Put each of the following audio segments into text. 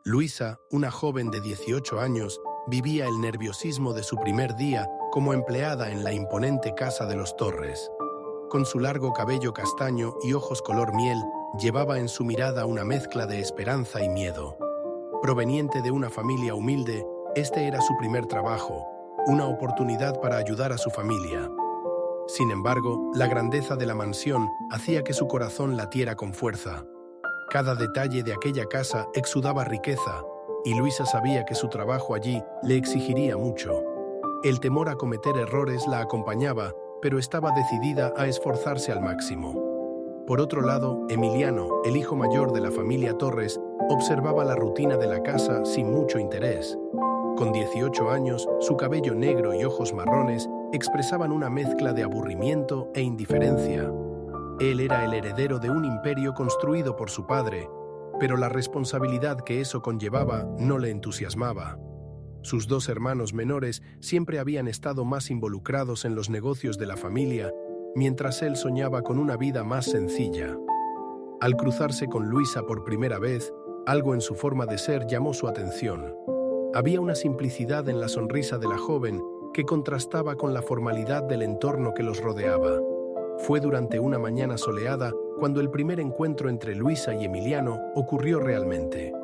Luisa, una joven de 18 años, vivía el nerviosismo de su primer día como empleada en la imponente casa de los Torres. Con su largo cabello castaño y ojos color miel, llevaba en su mirada una mezcla de esperanza y miedo. Proveniente de una familia humilde, este era su primer trabajo, una oportunidad para ayudar a su familia. Sin embargo, la grandeza de la mansión hacía que su corazón latiera con fuerza. Cada detalle de aquella casa exudaba riqueza, y Luisa sabía que su trabajo allí le exigiría mucho. El temor a cometer errores la acompañaba, pero estaba decidida a esforzarse al máximo. Por otro lado, Emiliano, el hijo mayor de la familia Torres, observaba la rutina de la casa sin mucho interés. Con 18 años, su cabello negro y ojos marrones expresaban una mezcla de aburrimiento e indiferencia. Él era el heredero de un imperio construido por su padre, pero la responsabilidad que eso conllevaba no le entusiasmaba. Sus dos hermanos menores siempre habían estado más involucrados en los negocios de la familia, mientras él soñaba con una vida más sencilla. Al cruzarse con Luisa por primera vez, algo en su forma de ser llamó su atención. Había una simplicidad en la sonrisa de la joven que contrastaba con la formalidad del entorno que los rodeaba. Fue durante una mañana soleada cuando el primer encuentro entre Luisa y Emiliano ocurrió realmente.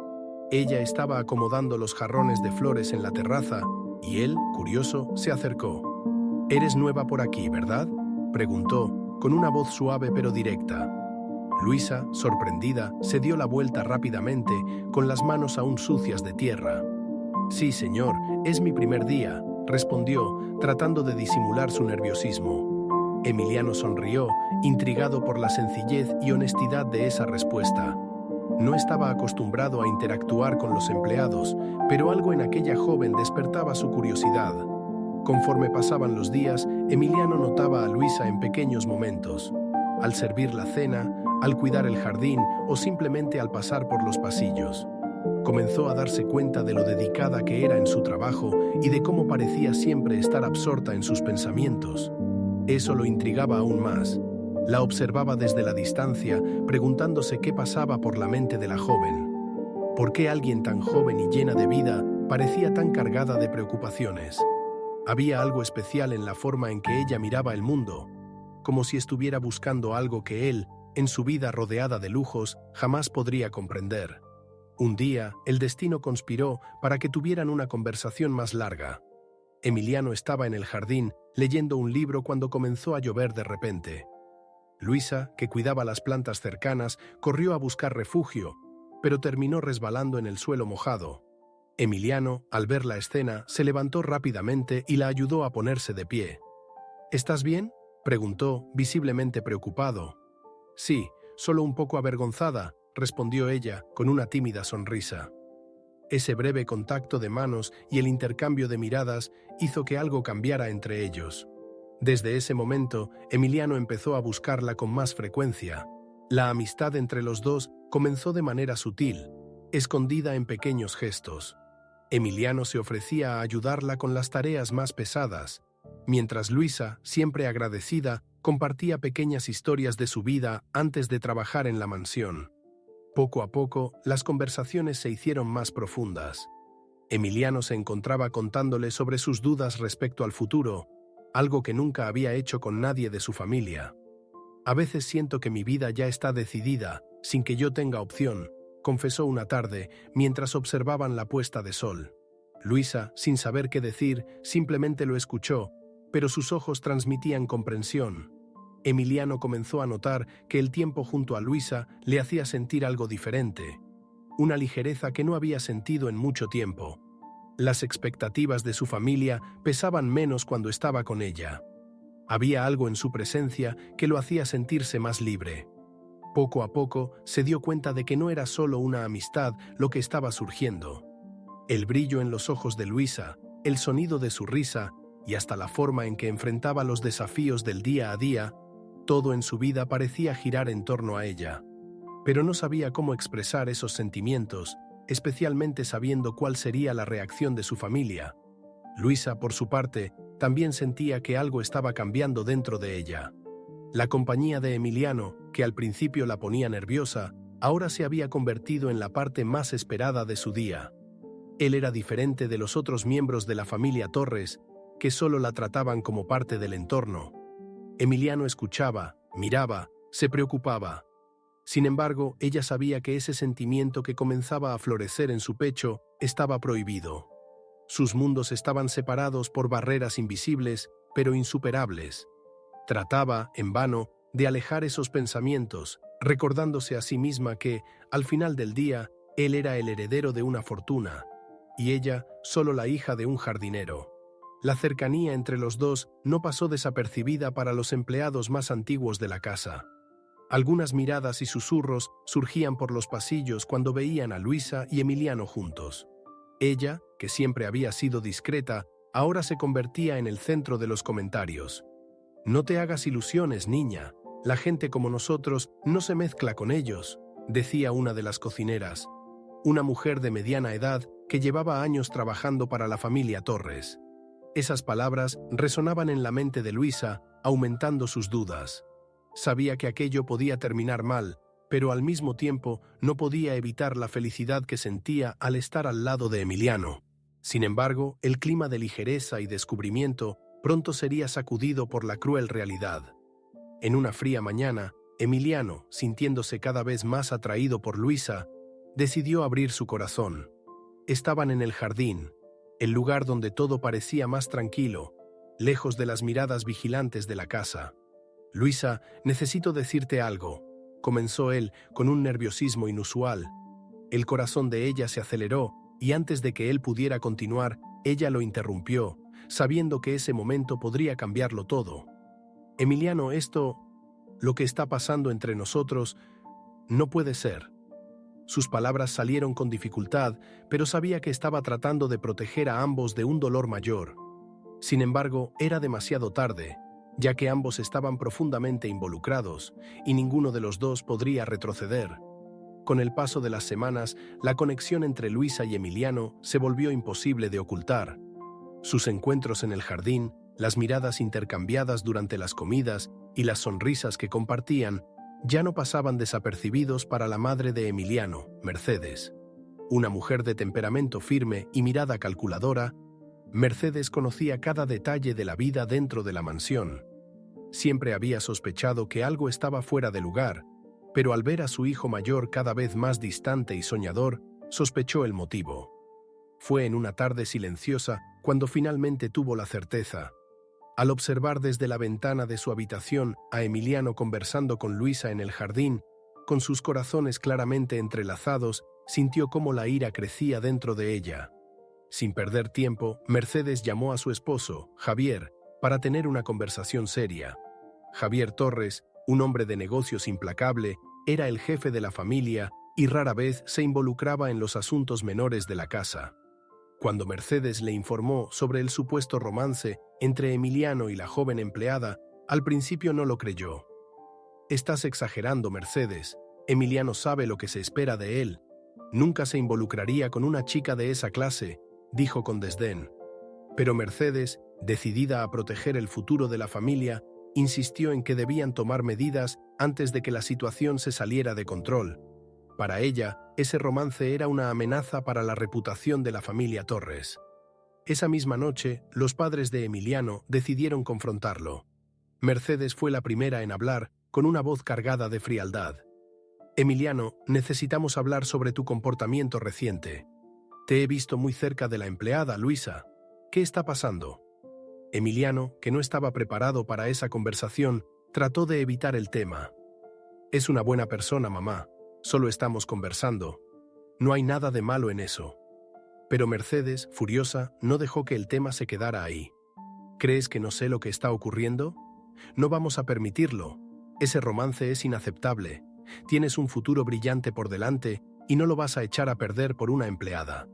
Ella estaba acomodando los jarrones de flores en la terraza y él, curioso, se acercó. «¿Eres nueva por aquí, verdad?», preguntó, con una voz suave pero directa. Luisa, sorprendida, se dio la vuelta rápidamente, con las manos aún sucias de tierra. «Sí, señor, es mi primer día», respondió, tratando de disimular su nerviosismo. Emiliano sonrió, intrigado por la sencillez y honestidad de esa respuesta. No estaba acostumbrado a interactuar con los empleados, pero algo en aquella joven despertaba su curiosidad. Conforme pasaban los días, Emiliano notaba a Luisa en pequeños momentos. Al servir la cena, al cuidar el jardín o simplemente al pasar por los pasillos. Comenzó a darse cuenta de lo dedicada que era en su trabajo y de cómo parecía siempre estar absorta en sus pensamientos. Eso lo intrigaba aún más. La observaba desde la distancia, preguntándose qué pasaba por la mente de la joven. ¿Por qué alguien tan joven y llena de vida parecía tan cargada de preocupaciones? Había algo especial en la forma en que ella miraba el mundo, como si estuviera buscando algo que él, en su vida rodeada de lujos, jamás podría comprender. Un día, el destino conspiró para que tuvieran una conversación más larga. Emiliano estaba en el jardín, leyendo un libro cuando comenzó a llover de repente. Luisa, que cuidaba las plantas cercanas, corrió a buscar refugio, pero terminó resbalando en el suelo mojado. Emiliano, al ver la escena, se levantó rápidamente y la ayudó a ponerse de pie. «¿Estás bien?», preguntó, visiblemente preocupado. «Sí, solo un poco avergonzada», respondió ella, con una tímida sonrisa. Ese breve contacto de manos y el intercambio de miradas hizo que algo cambiara entre ellos. Desde ese momento, Emiliano empezó a buscarla con más frecuencia. La amistad entre los dos comenzó de manera sutil, escondida en pequeños gestos. Emiliano se ofrecía a ayudarla con las tareas más pesadas, mientras Luisa, siempre agradecida, compartía pequeñas historias de su vida antes de trabajar en la mansión. Poco a poco, las conversaciones se hicieron más profundas. Emiliano se encontraba contándole sobre sus dudas respecto al futuro, algo que nunca había hecho con nadie de su familia. «A veces siento que mi vida ya está decidida, sin que yo tenga opción», confesó una tarde, mientras observaban la puesta de sol. Luisa, sin saber qué decir, simplemente lo escuchó, pero sus ojos transmitían comprensión. Emiliano comenzó a notar que el tiempo junto a Luisa le hacía sentir algo diferente, una ligereza que no había sentido en mucho tiempo. Las expectativas de su familia pesaban menos cuando estaba con ella. Había algo en su presencia que lo hacía sentirse más libre. Poco a poco se dio cuenta de que no era solo una amistad lo que estaba surgiendo. El brillo en los ojos de Luisa, el sonido de su risa y hasta la forma en que enfrentaba los desafíos del día a día, todo en su vida parecía girar en torno a ella. Pero no sabía cómo expresar esos sentimientos, especialmente sabiendo cuál sería la reacción de su familia. Luisa, por su parte, también sentía que algo estaba cambiando dentro de ella. La compañía de Emiliano, que al principio la ponía nerviosa, ahora se había convertido en la parte más esperada de su día. Él era diferente de los otros miembros de la familia Torres, que solo la trataban como parte del entorno. Emiliano escuchaba, miraba, se preocupaba. Sin embargo, ella sabía que ese sentimiento que comenzaba a florecer en su pecho estaba prohibido. Sus mundos estaban separados por barreras invisibles, pero insuperables. Trataba, en vano, de alejar esos pensamientos, recordándose a sí misma que, al final del día, él era el heredero de una fortuna, y ella solo la hija de un jardinero. La cercanía entre los dos no pasó desapercibida para los empleados más antiguos de la casa. Algunas miradas y susurros surgían por los pasillos cuando veían a Luisa y Emiliano juntos. Ella, que siempre había sido discreta, ahora se convertía en el centro de los comentarios. «No te hagas ilusiones, niña. La gente como nosotros no se mezcla con ellos», decía una de las cocineras, una mujer de mediana edad que llevaba años trabajando para la familia Torres. Esas palabras resonaban en la mente de Luisa, aumentando sus dudas. Sabía que aquello podía terminar mal, pero al mismo tiempo no podía evitar la felicidad que sentía al estar al lado de Emiliano. Sin embargo, el clima de ligereza y descubrimiento pronto sería sacudido por la cruel realidad. En una fría mañana, Emiliano, sintiéndose cada vez más atraído por Luisa, decidió abrir su corazón. Estaban en el jardín, el lugar donde todo parecía más tranquilo, lejos de las miradas vigilantes de la casa. «Luisa, necesito decirte algo», comenzó él con un nerviosismo inusual. El corazón de ella se aceleró y antes de que él pudiera continuar, ella lo interrumpió, sabiendo que ese momento podría cambiarlo todo. «Emiliano, lo que está pasando entre nosotros, no puede ser». Sus palabras salieron con dificultad, pero sabía que estaba tratando de proteger a ambos de un dolor mayor. Sin embargo, era demasiado tarde, ya que ambos estaban profundamente involucrados y ninguno de los dos podría retroceder. Con el paso de las semanas, la conexión entre Luisa y Emiliano se volvió imposible de ocultar. Sus encuentros en el jardín, las miradas intercambiadas durante las comidas y las sonrisas que compartían ya no pasaban desapercibidos para la madre de Emiliano, Mercedes. Una mujer de temperamento firme y mirada calculadora, Mercedes conocía cada detalle de la vida dentro de la mansión. Siempre había sospechado que algo estaba fuera de lugar, pero al ver a su hijo mayor cada vez más distante y soñador, sospechó el motivo. Fue en una tarde silenciosa cuando finalmente tuvo la certeza. Al observar desde la ventana de su habitación a Emiliano conversando con Luisa en el jardín, con sus corazones claramente entrelazados, sintió cómo la ira crecía dentro de ella. Sin perder tiempo, Mercedes llamó a su esposo, Javier, para tener una conversación seria. Javier Torres, un hombre de negocios implacable, era el jefe de la familia y rara vez se involucraba en los asuntos menores de la casa. Cuando Mercedes le informó sobre el supuesto romance entre Emiliano y la joven empleada, al principio no lo creyó. «Estás exagerando, Mercedes. Emiliano sabe lo que se espera de él. Nunca se involucraría con una chica de esa clase», dijo con desdén. Pero Mercedes, decidida a proteger el futuro de la familia, insistió en que debían tomar medidas antes de que la situación se saliera de control. Para ella, ese romance era una amenaza para la reputación de la familia Torres. Esa misma noche, los padres de Emiliano decidieron confrontarlo. Mercedes fue la primera en hablar, con una voz cargada de frialdad. «Emiliano, necesitamos hablar sobre tu comportamiento reciente. Te he visto muy cerca de la empleada, Luisa. ¿Qué está pasando?» Emiliano, que no estaba preparado para esa conversación, trató de evitar el tema. «Es una buena persona, mamá. Solo estamos conversando. No hay nada de malo en eso». Pero Mercedes, furiosa, no dejó que el tema se quedara ahí. «¿Crees que no sé lo que está ocurriendo? No vamos a permitirlo. Ese romance es inaceptable. Tienes un futuro brillante por delante y no lo vas a echar a perder por una empleada».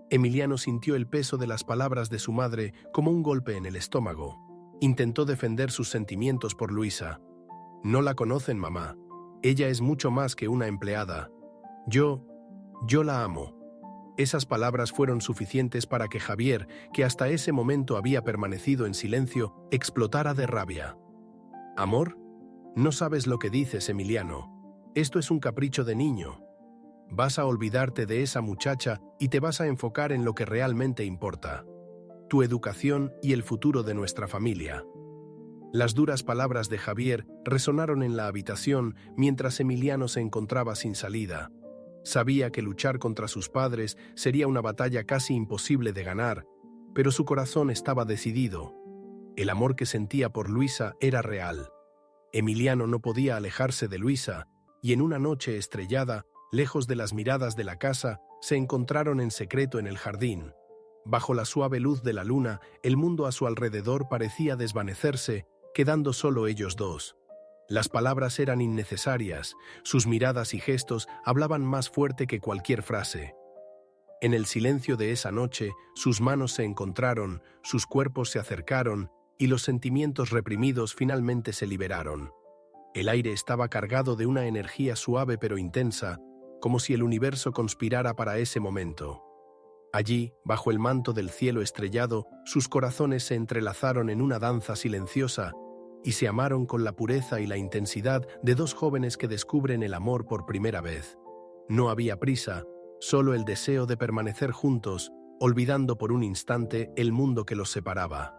Emiliano sintió el peso de las palabras de su madre como un golpe en el estómago. Intentó defender sus sentimientos por Luisa. «No la conocen, mamá. Ella es mucho más que una empleada. Yo la amo». Esas palabras fueron suficientes para que Javier, que hasta ese momento había permanecido en silencio, explotara de rabia. «¿Amor? No sabes lo que dices, Emiliano. Esto es un capricho de niño. Vas a olvidarte de esa muchacha y te vas a enfocar en lo que realmente importa: tu educación y el futuro de nuestra familia. Las duras palabras de Javier resonaron en la habitación mientras Emiliano se encontraba sin salida. Sabía que luchar contra sus padres sería una batalla casi imposible de ganar, pero su corazón estaba decidido. El amor que sentía por Luisa era real. Emiliano no podía alejarse de Luisa, y en una noche estrellada, lejos de las miradas de la casa, se encontraron en secreto en el jardín. Bajo la suave luz de la luna, el mundo a su alrededor parecía desvanecerse, quedando solo ellos dos. Las palabras eran innecesarias, sus miradas y gestos hablaban más fuerte que cualquier frase. En el silencio de esa noche, sus manos se encontraron, sus cuerpos se acercaron, y los sentimientos reprimidos finalmente se liberaron. El aire estaba cargado de una energía suave pero intensa, como si el universo conspirara para ese momento. Allí, bajo el manto del cielo estrellado, sus corazones se entrelazaron en una danza silenciosa y se amaron con la pureza y la intensidad de dos jóvenes que descubren el amor por primera vez. No había prisa, solo el deseo de permanecer juntos, olvidando por un instante el mundo que los separaba.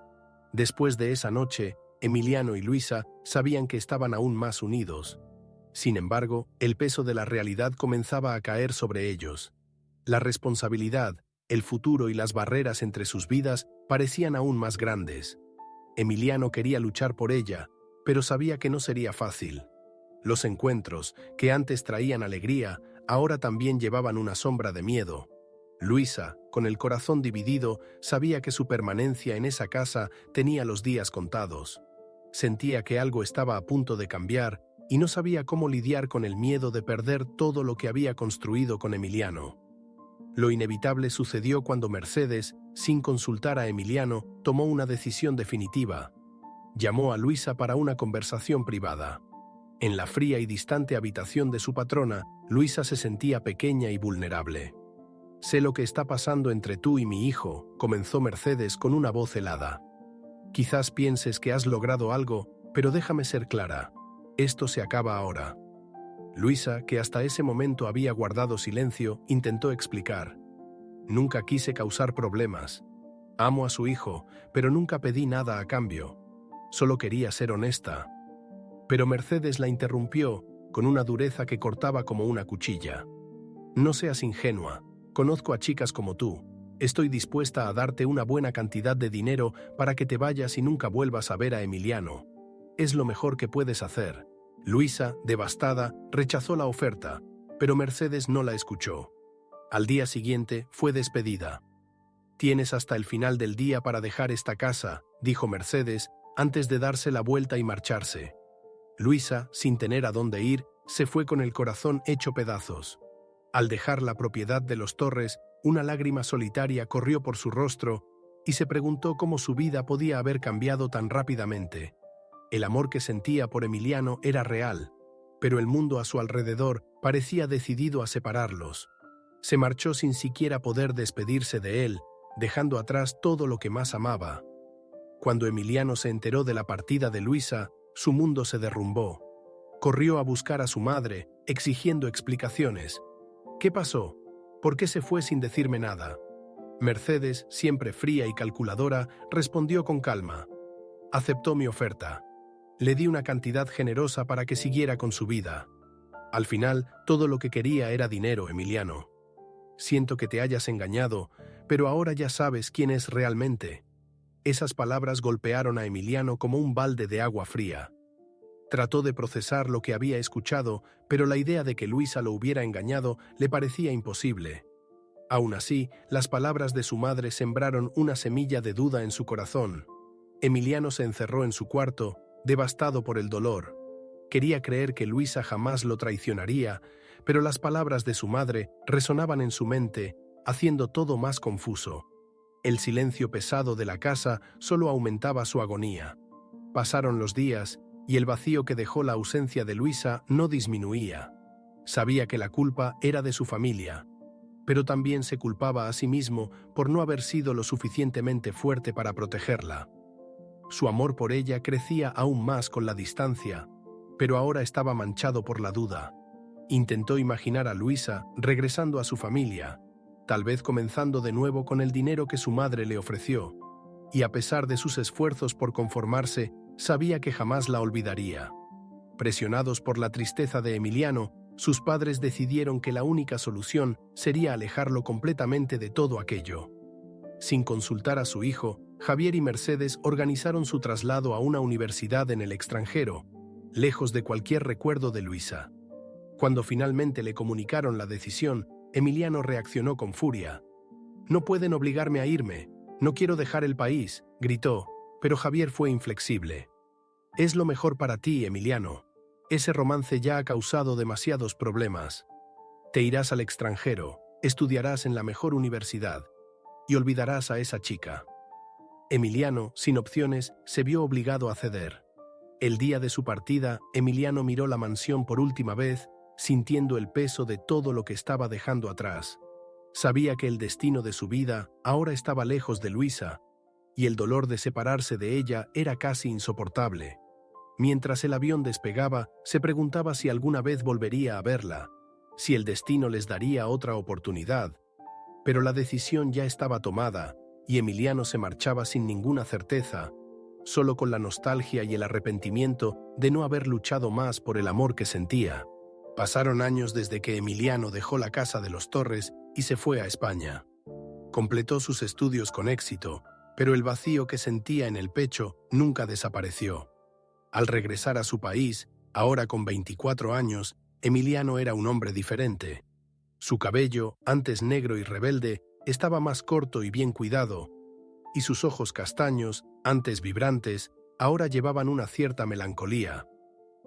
Después de esa noche, Emiliano y Luisa sabían que estaban aún más unidos. Sin embargo, el peso de la realidad comenzaba a caer sobre ellos. La responsabilidad, el futuro y las barreras entre sus vidas parecían aún más grandes. Emiliano quería luchar por ella, pero sabía que no sería fácil. Los encuentros, que antes traían alegría, ahora también llevaban una sombra de miedo. Luisa, con el corazón dividido, sabía que su permanencia en esa casa tenía los días contados. Sentía que algo estaba a punto de cambiar y no sabía cómo lidiar con el miedo de perder todo lo que había construido con Emiliano. Lo inevitable sucedió cuando Mercedes, sin consultar a Emiliano, tomó una decisión definitiva. Llamó a Luisa para una conversación privada. En la fría y distante habitación de su patrona, Luisa se sentía pequeña y vulnerable. «Sé lo que está pasando entre tú y mi hijo», comenzó Mercedes con una voz helada. «Quizás pienses que has logrado algo, pero déjame ser clara. Esto se acaba ahora». Luisa, que hasta ese momento había guardado silencio, intentó explicar. «Nunca quise causar problemas. Amo a su hijo, pero nunca pedí nada a cambio. Solo quería ser honesta». Pero Mercedes la interrumpió con una dureza que cortaba como una cuchilla. «No seas ingenua. Conozco a chicas como tú. Estoy dispuesta a darte una buena cantidad de dinero para que te vayas y nunca vuelvas a ver a Emiliano. Es lo mejor que puedes hacer». Luisa, devastada, rechazó la oferta, pero Mercedes no la escuchó. Al día siguiente fue despedida. «Tienes hasta el final del día para dejar esta casa», dijo Mercedes, antes de darse la vuelta y marcharse. Luisa, sin tener a dónde ir, se fue con el corazón hecho pedazos. Al dejar la propiedad de los Torres, una lágrima solitaria corrió por su rostro y se preguntó cómo su vida podía haber cambiado tan rápidamente. El amor que sentía por Emiliano era real, pero el mundo a su alrededor parecía decidido a separarlos. Se marchó sin siquiera poder despedirse de él, dejando atrás todo lo que más amaba. Cuando Emiliano se enteró de la partida de Luisa, su mundo se derrumbó. Corrió a buscar a su madre, exigiendo explicaciones. «¿Qué pasó? ¿Por qué se fue sin decirme nada?». Mercedes, siempre fría y calculadora, respondió con calma. «Aceptó mi oferta. Le di una cantidad generosa para que siguiera con su vida. Al final, todo lo que quería era dinero, Emiliano. Siento que te hayas engañado, pero ahora ya sabes quién es realmente». Esas palabras golpearon a Emiliano como un balde de agua fría. Trató de procesar lo que había escuchado, pero la idea de que Luisa lo hubiera engañado le parecía imposible. Aún así, las palabras de su madre sembraron una semilla de duda en su corazón. Emiliano se encerró en su cuarto, devastado por el dolor. Quería creer que Luisa jamás lo traicionaría, pero las palabras de su madre resonaban en su mente, haciendo todo más confuso. El silencio pesado de la casa solo aumentaba su agonía. Pasaron los días, y el vacío que dejó la ausencia de Luisa no disminuía. Sabía que la culpa era de su familia, pero también se culpaba a sí mismo por no haber sido lo suficientemente fuerte para protegerla. Su amor por ella crecía aún más con la distancia, pero ahora estaba manchado por la duda. Intentó imaginar a Luisa regresando a su familia, tal vez comenzando de nuevo con el dinero que su madre le ofreció, y a pesar de sus esfuerzos por conformarse, sabía que jamás la olvidaría. Presionados por la tristeza de Emiliano, sus padres decidieron que la única solución sería alejarlo completamente de todo aquello. Sin consultar a su hijo, Javier y Mercedes organizaron su traslado a una universidad en el extranjero, lejos de cualquier recuerdo de Luisa. Cuando finalmente le comunicaron la decisión, Emiliano reaccionó con furia. «No pueden obligarme a irme, no quiero dejar el país», gritó, pero Javier fue inflexible. «Es lo mejor para ti, Emiliano. Ese romance ya ha causado demasiados problemas. Te irás al extranjero, estudiarás en la mejor universidad y olvidarás a esa chica». Emiliano, sin opciones, se vio obligado a ceder. El día de su partida, Emiliano miró la mansión por última vez, sintiendo el peso de todo lo que estaba dejando atrás. Sabía que el destino de su vida ahora estaba lejos de Luisa, y el dolor de separarse de ella era casi insoportable. Mientras el avión despegaba, se preguntaba si alguna vez volvería a verla, si el destino les daría otra oportunidad. Pero la decisión ya estaba tomada, y Emiliano se marchaba sin ninguna certeza, solo con la nostalgia y el arrepentimiento de no haber luchado más por el amor que sentía. Pasaron años desde que Emiliano dejó la casa de los Torres y se fue a España. Completó sus estudios con éxito, pero el vacío que sentía en el pecho nunca desapareció. Al regresar a su país, ahora con 24 años, Emiliano era un hombre diferente. Su cabello, antes negro y rebelde, estaba más corto y bien cuidado, y sus ojos castaños, antes vibrantes, ahora llevaban una cierta melancolía.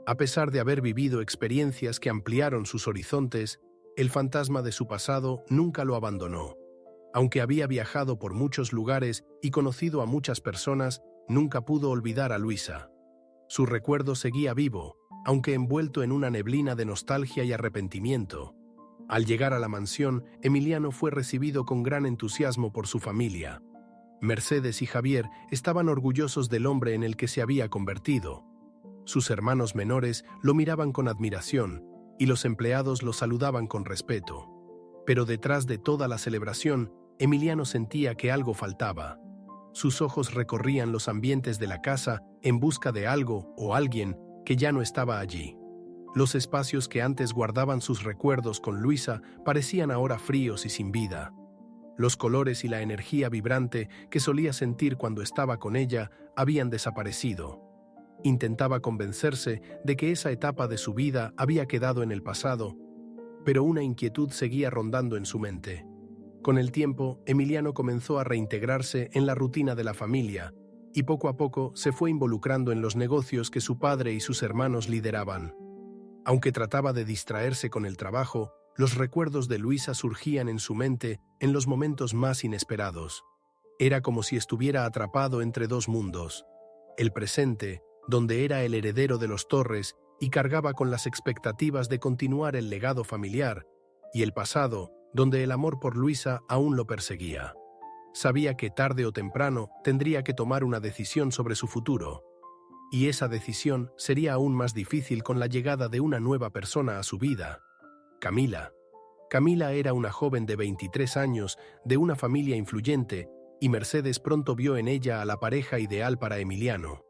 A pesar de haber vivido experiencias que ampliaron sus horizontes, el fantasma de su pasado nunca lo abandonó. Aunque había viajado por muchos lugares y conocido a muchas personas, nunca pudo olvidar a Luisa. Su recuerdo seguía vivo, aunque envuelto en una neblina de nostalgia y arrepentimiento. Al llegar a la mansión, Emiliano fue recibido con gran entusiasmo por su familia. Mercedes y Javier estaban orgullosos del hombre en el que se había convertido. Sus hermanos menores lo miraban con admiración y los empleados lo saludaban con respeto. Pero detrás de toda la celebración, Emiliano sentía que algo faltaba. Sus ojos recorrían los ambientes de la casa en busca de algo o alguien que ya no estaba allí. Los espacios que antes guardaban sus recuerdos con Luisa parecían ahora fríos y sin vida. Los colores y la energía vibrante que solía sentir cuando estaba con ella habían desaparecido. Intentaba convencerse de que esa etapa de su vida había quedado en el pasado, pero una inquietud seguía rondando en su mente. Con el tiempo, Emiliano comenzó a reintegrarse en la rutina de la familia y poco a poco se fue involucrando en los negocios que su padre y sus hermanos lideraban. Aunque trataba de distraerse con el trabajo, los recuerdos de Luisa surgían en su mente en los momentos más inesperados. Era como si estuviera atrapado entre dos mundos: el presente, donde era el heredero de los Torres y cargaba con las expectativas de continuar el legado familiar, y el pasado, donde el amor por Luisa aún lo perseguía. Sabía que tarde o temprano tendría que tomar una decisión sobre su futuro, y esa decisión sería aún más difícil con la llegada de una nueva persona a su vida: Camila. Camila era una joven de 23 años, de una familia influyente, y Mercedes pronto vio en ella a la pareja ideal para Emiliano.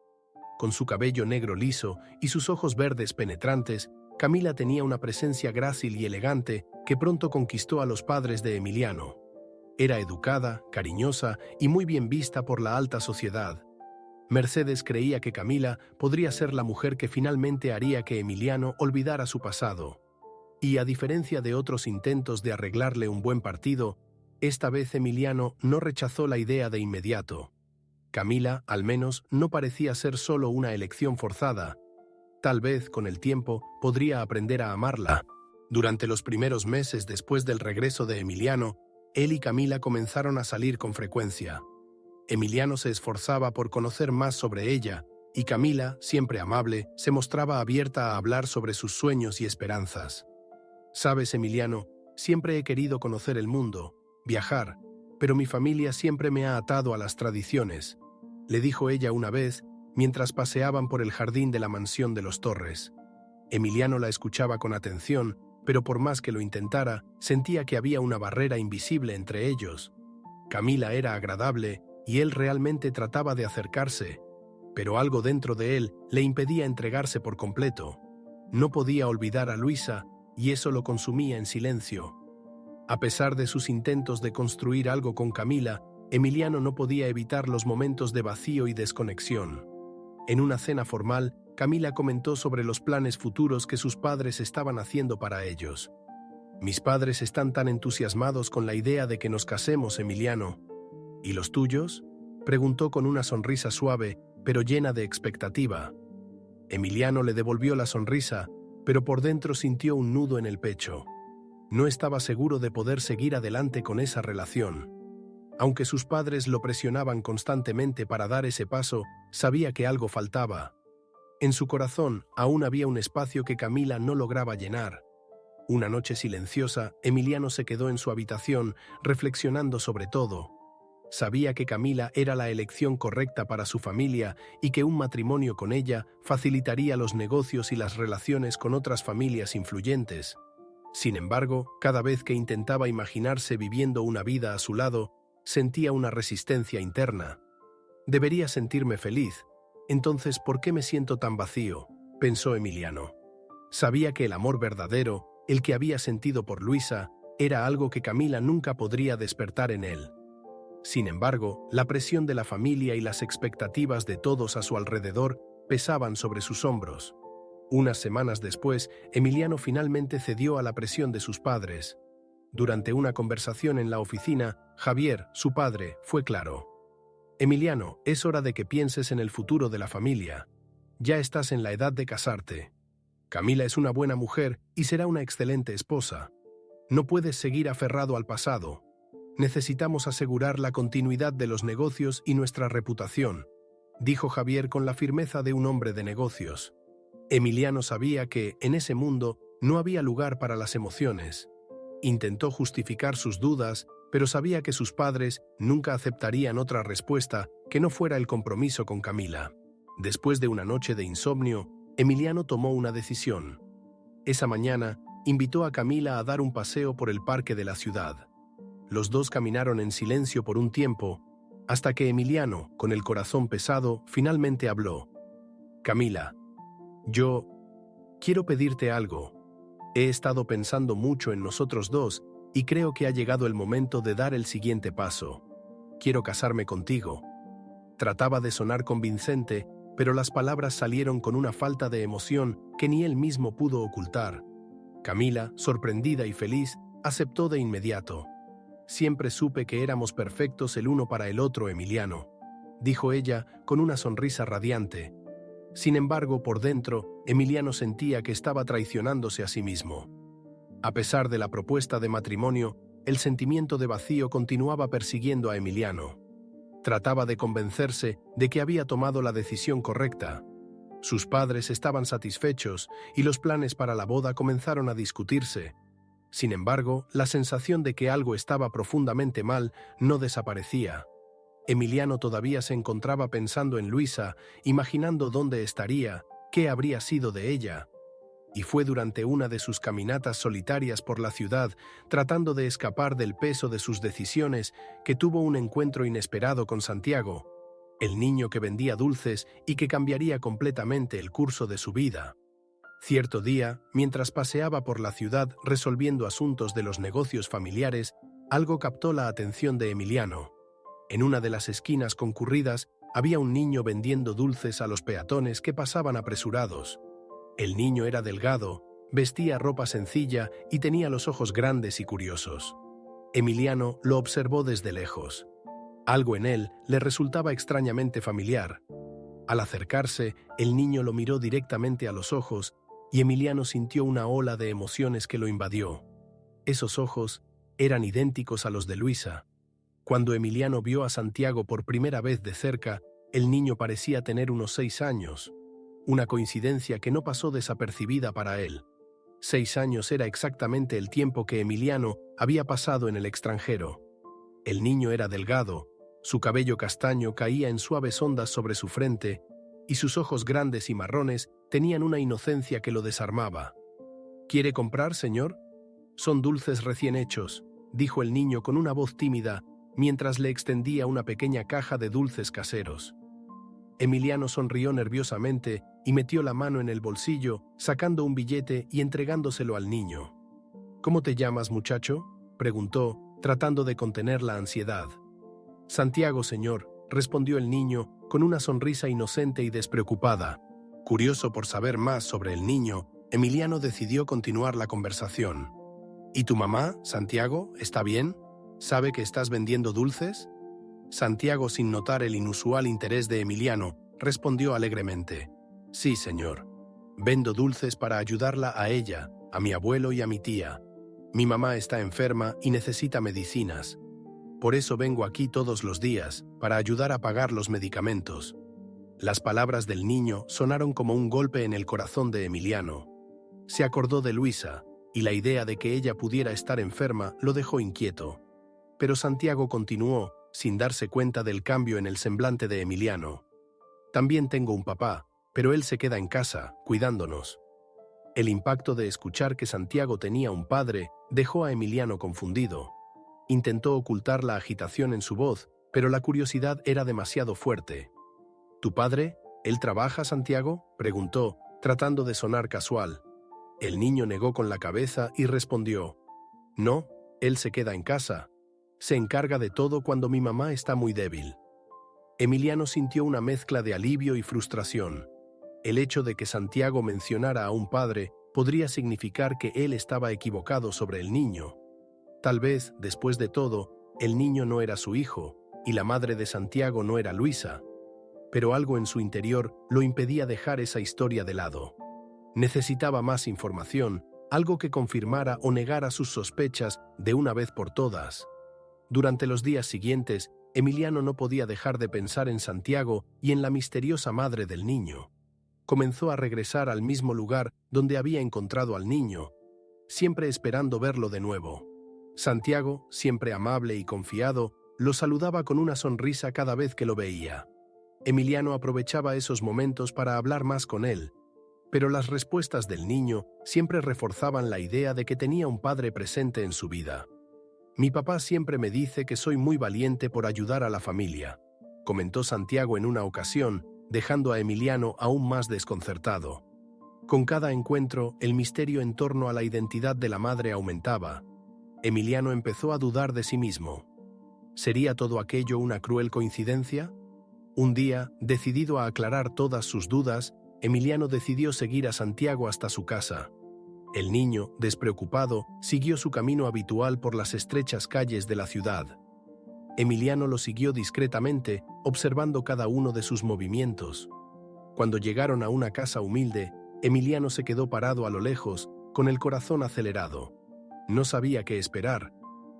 Con su cabello negro liso y sus ojos verdes penetrantes, Camila tenía una presencia grácil y elegante que pronto conquistó a los padres de Emiliano. Era educada, cariñosa y muy bien vista por la alta sociedad. Mercedes creía que Camila podría ser la mujer que finalmente haría que Emiliano olvidara su pasado. Y a diferencia de otros intentos de arreglarle un buen partido, esta vez Emiliano no rechazó la idea de inmediato. Camila, al menos, no parecía ser solo una elección forzada. Tal vez, con el tiempo, podría aprender a amarla. Durante los primeros meses después del regreso de Emiliano, él y Camila comenzaron a salir con frecuencia. Emiliano se esforzaba por conocer más sobre ella, y Camila, siempre amable, se mostraba abierta a hablar sobre sus sueños y esperanzas. «Sabes, Emiliano, siempre he querido conocer el mundo, viajar, pero mi familia siempre me ha atado a las tradiciones», le dijo ella una vez mientras paseaban por el jardín de la mansión de los Torres. Emiliano la escuchaba con atención, pero por más que lo intentara, sentía que había una barrera invisible entre ellos. Camila era agradable y él realmente trataba de acercarse, pero algo dentro de él le impedía entregarse por completo. No podía olvidar a Luisa y eso lo consumía en silencio. A pesar de sus intentos de construir algo con Camila, Emiliano no podía evitar los momentos de vacío y desconexión. En una cena formal, Camila comentó sobre los planes futuros que sus padres estaban haciendo para ellos. «Mis padres están tan entusiasmados con la idea de que nos casemos, Emiliano». «¿Y los tuyos?», preguntó con una sonrisa suave, pero llena de expectativa. Emiliano le devolvió la sonrisa, pero por dentro sintió un nudo en el pecho. No estaba seguro de poder seguir adelante con esa relación. Aunque sus padres lo presionaban constantemente para dar ese paso, sabía que algo faltaba. En su corazón aún había un espacio que Camila no lograba llenar. Una noche silenciosa, Emiliano se quedó en su habitación, reflexionando sobre todo. Sabía que Camila era la elección correcta para su familia y que un matrimonio con ella facilitaría los negocios y las relaciones con otras familias influyentes. Sin embargo, cada vez que intentaba imaginarse viviendo una vida a su lado, sentía una resistencia interna. «Debería sentirme feliz. Entonces, ¿por qué me siento tan vacío?», pensó Emiliano. Sabía que el amor verdadero, el que había sentido por Luisa, era algo que Camila nunca podría despertar en él. Sin embargo, la presión de la familia y las expectativas de todos a su alrededor pesaban sobre sus hombros. Unas semanas después, Emiliano finalmente cedió a la presión de sus padres. Durante una conversación en la oficina, Javier, su padre, fue claro. «Emiliano, es hora de que pienses en el futuro de la familia. Ya estás en la edad de casarte. Camila es una buena mujer y será una excelente esposa. No puedes seguir aferrado al pasado. Necesitamos asegurar la continuidad de los negocios y nuestra reputación», dijo Javier con la firmeza de un hombre de negocios. Emiliano sabía que, en ese mundo, no había lugar para las emociones. Intentó justificar sus dudas, pero sabía que sus padres nunca aceptarían otra respuesta que no fuera el compromiso con Camila. Después de una noche de insomnio, Emiliano tomó una decisión. Esa mañana, invitó a Camila a dar un paseo por el parque de la ciudad. Los dos caminaron en silencio por un tiempo, hasta que Emiliano, con el corazón pesado, finalmente habló. «Camila, yo quiero pedirte algo. He estado pensando mucho en nosotros dos y creo que ha llegado el momento de dar el siguiente paso. Quiero casarme contigo». Trataba de sonar convincente, pero las palabras salieron con una falta de emoción que ni él mismo pudo ocultar. Camila, sorprendida y feliz, aceptó de inmediato. «Siempre supe que éramos perfectos el uno para el otro, Emiliano», dijo ella con una sonrisa radiante. Sin embargo, por dentro, Emiliano sentía que estaba traicionándose a sí mismo. A pesar de la propuesta de matrimonio, el sentimiento de vacío continuaba persiguiendo a Emiliano. Trataba de convencerse de que había tomado la decisión correcta. Sus padres estaban satisfechos y los planes para la boda comenzaron a discutirse. Sin embargo, la sensación de que algo estaba profundamente mal no desaparecía. Emiliano todavía se encontraba pensando en Luisa, imaginando dónde estaría, qué habría sido de ella. Y fue durante una de sus caminatas solitarias por la ciudad, tratando de escapar del peso de sus decisiones, que tuvo un encuentro inesperado con Santiago, el niño que vendía dulces y que cambiaría completamente el curso de su vida. Cierto día, mientras paseaba por la ciudad resolviendo asuntos de los negocios familiares, algo captó la atención de Emiliano. En una de las esquinas concurridas había un niño vendiendo dulces a los peatones que pasaban apresurados. El niño era delgado, vestía ropa sencilla y tenía los ojos grandes y curiosos. Emiliano lo observó desde lejos. Algo en él le resultaba extrañamente familiar. Al acercarse, el niño lo miró directamente a los ojos y Emiliano sintió una ola de emociones que lo invadió. Esos ojos eran idénticos a los de Luisa. Cuando Emiliano vio a Santiago por primera vez de cerca, el niño parecía tener unos 6 años. Una coincidencia que no pasó desapercibida para él. 6 años era exactamente el tiempo que Emiliano había pasado en el extranjero. El niño era delgado, su cabello castaño caía en suaves ondas sobre su frente, y sus ojos grandes y marrones tenían una inocencia que lo desarmaba. ¿Quiere comprar, señor? Son dulces recién hechos, dijo el niño con una voz tímida mientras le extendía una pequeña caja de dulces caseros. Emiliano sonrió nerviosamente y metió la mano en el bolsillo, sacando un billete y entregándoselo al niño. ¿Cómo te llamas, muchacho?, preguntó, tratando de contener la ansiedad. Santiago, señor, respondió el niño con una sonrisa inocente y despreocupada. Curioso por saber más sobre el niño, Emiliano decidió continuar la conversación. ¿Y tu mamá, Santiago, está bien? ¿Sabe que estás vendiendo dulces? Santiago, sin notar el inusual interés de Emiliano, respondió alegremente. Sí, señor. Vendo dulces para ayudarla a ella, a mi abuelo y a mi tía. Mi mamá está enferma y necesita medicinas. Por eso vengo aquí todos los días, para ayudar a pagar los medicamentos. Las palabras del niño sonaron como un golpe en el corazón de Emiliano. Se acordó de Luisa, y la idea de que ella pudiera estar enferma lo dejó inquieto. Pero Santiago continuó, sin darse cuenta del cambio en el semblante de Emiliano. También tengo un papá, pero él se queda en casa, cuidándonos. El impacto de escuchar que Santiago tenía un padre dejó a Emiliano confundido. Intentó ocultar la agitación en su voz, pero la curiosidad era demasiado fuerte. ¿Tu padre? ¿Él trabaja, Santiago?, preguntó, tratando de sonar casual. El niño negó con la cabeza y respondió: No, él se queda en casa. Se encarga de todo cuando mi mamá está muy débil. Emiliano sintió una mezcla de alivio y frustración. El hecho de que Santiago mencionara a un padre podría significar que él estaba equivocado sobre el niño. Tal vez, después de todo, el niño no era su hijo, y la madre de Santiago no era Luisa. Pero algo en su interior lo impedía dejar esa historia de lado. Necesitaba más información, algo que confirmara o negara sus sospechas de una vez por todas. Durante los días siguientes, Emiliano no podía dejar de pensar en Santiago y en la misteriosa madre del niño. Comenzó a regresar al mismo lugar donde había encontrado al niño, siempre esperando verlo de nuevo. Santiago, siempre amable y confiado, lo saludaba con una sonrisa cada vez que lo veía. Emiliano aprovechaba esos momentos para hablar más con él, pero las respuestas del niño siempre reforzaban la idea de que tenía un padre presente en su vida. Mi papá siempre me dice que soy muy valiente por ayudar a la familia, comentó Santiago en una ocasión, dejando a Emiliano aún más desconcertado. Con cada encuentro, el misterio en torno a la identidad de la madre aumentaba. Emiliano empezó a dudar de sí mismo. ¿Sería todo aquello una cruel coincidencia? Un día, decidido a aclarar todas sus dudas, Emiliano decidió seguir a Santiago hasta su casa. El niño, despreocupado, siguió su camino habitual por las estrechas calles de la ciudad. Emiliano lo siguió discretamente, observando cada uno de sus movimientos. Cuando llegaron a una casa humilde, Emiliano se quedó parado a lo lejos, con el corazón acelerado. No sabía qué esperar.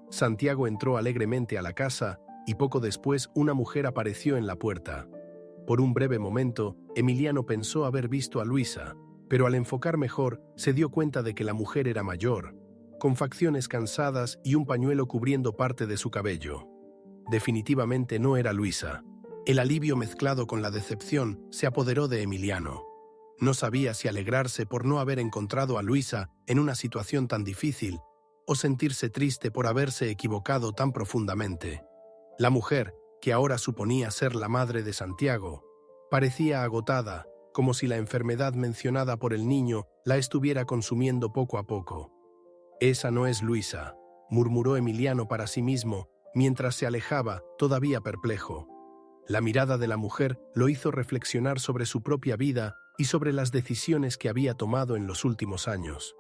Santiago entró alegremente a la casa y poco después una mujer apareció en la puerta. Por un breve momento, Emiliano pensó haber visto a Luisa, pero al enfocar mejor, se dio cuenta de que la mujer era mayor, con facciones cansadas y un pañuelo cubriendo parte de su cabello. Definitivamente no era Luisa. El alivio mezclado con la decepción se apoderó de Emiliano. No sabía si alegrarse por no haber encontrado a Luisa en una situación tan difícil o sentirse triste por haberse equivocado tan profundamente. La mujer, que ahora suponía ser la madre de Santiago, parecía agotada, como si la enfermedad mencionada por el niño la estuviera consumiendo poco a poco. «Esa no es Luisa», murmuró Emiliano para sí mismo, mientras se alejaba, todavía perplejo. La mirada de la mujer lo hizo reflexionar sobre su propia vida y sobre las decisiones que había tomado en los últimos años.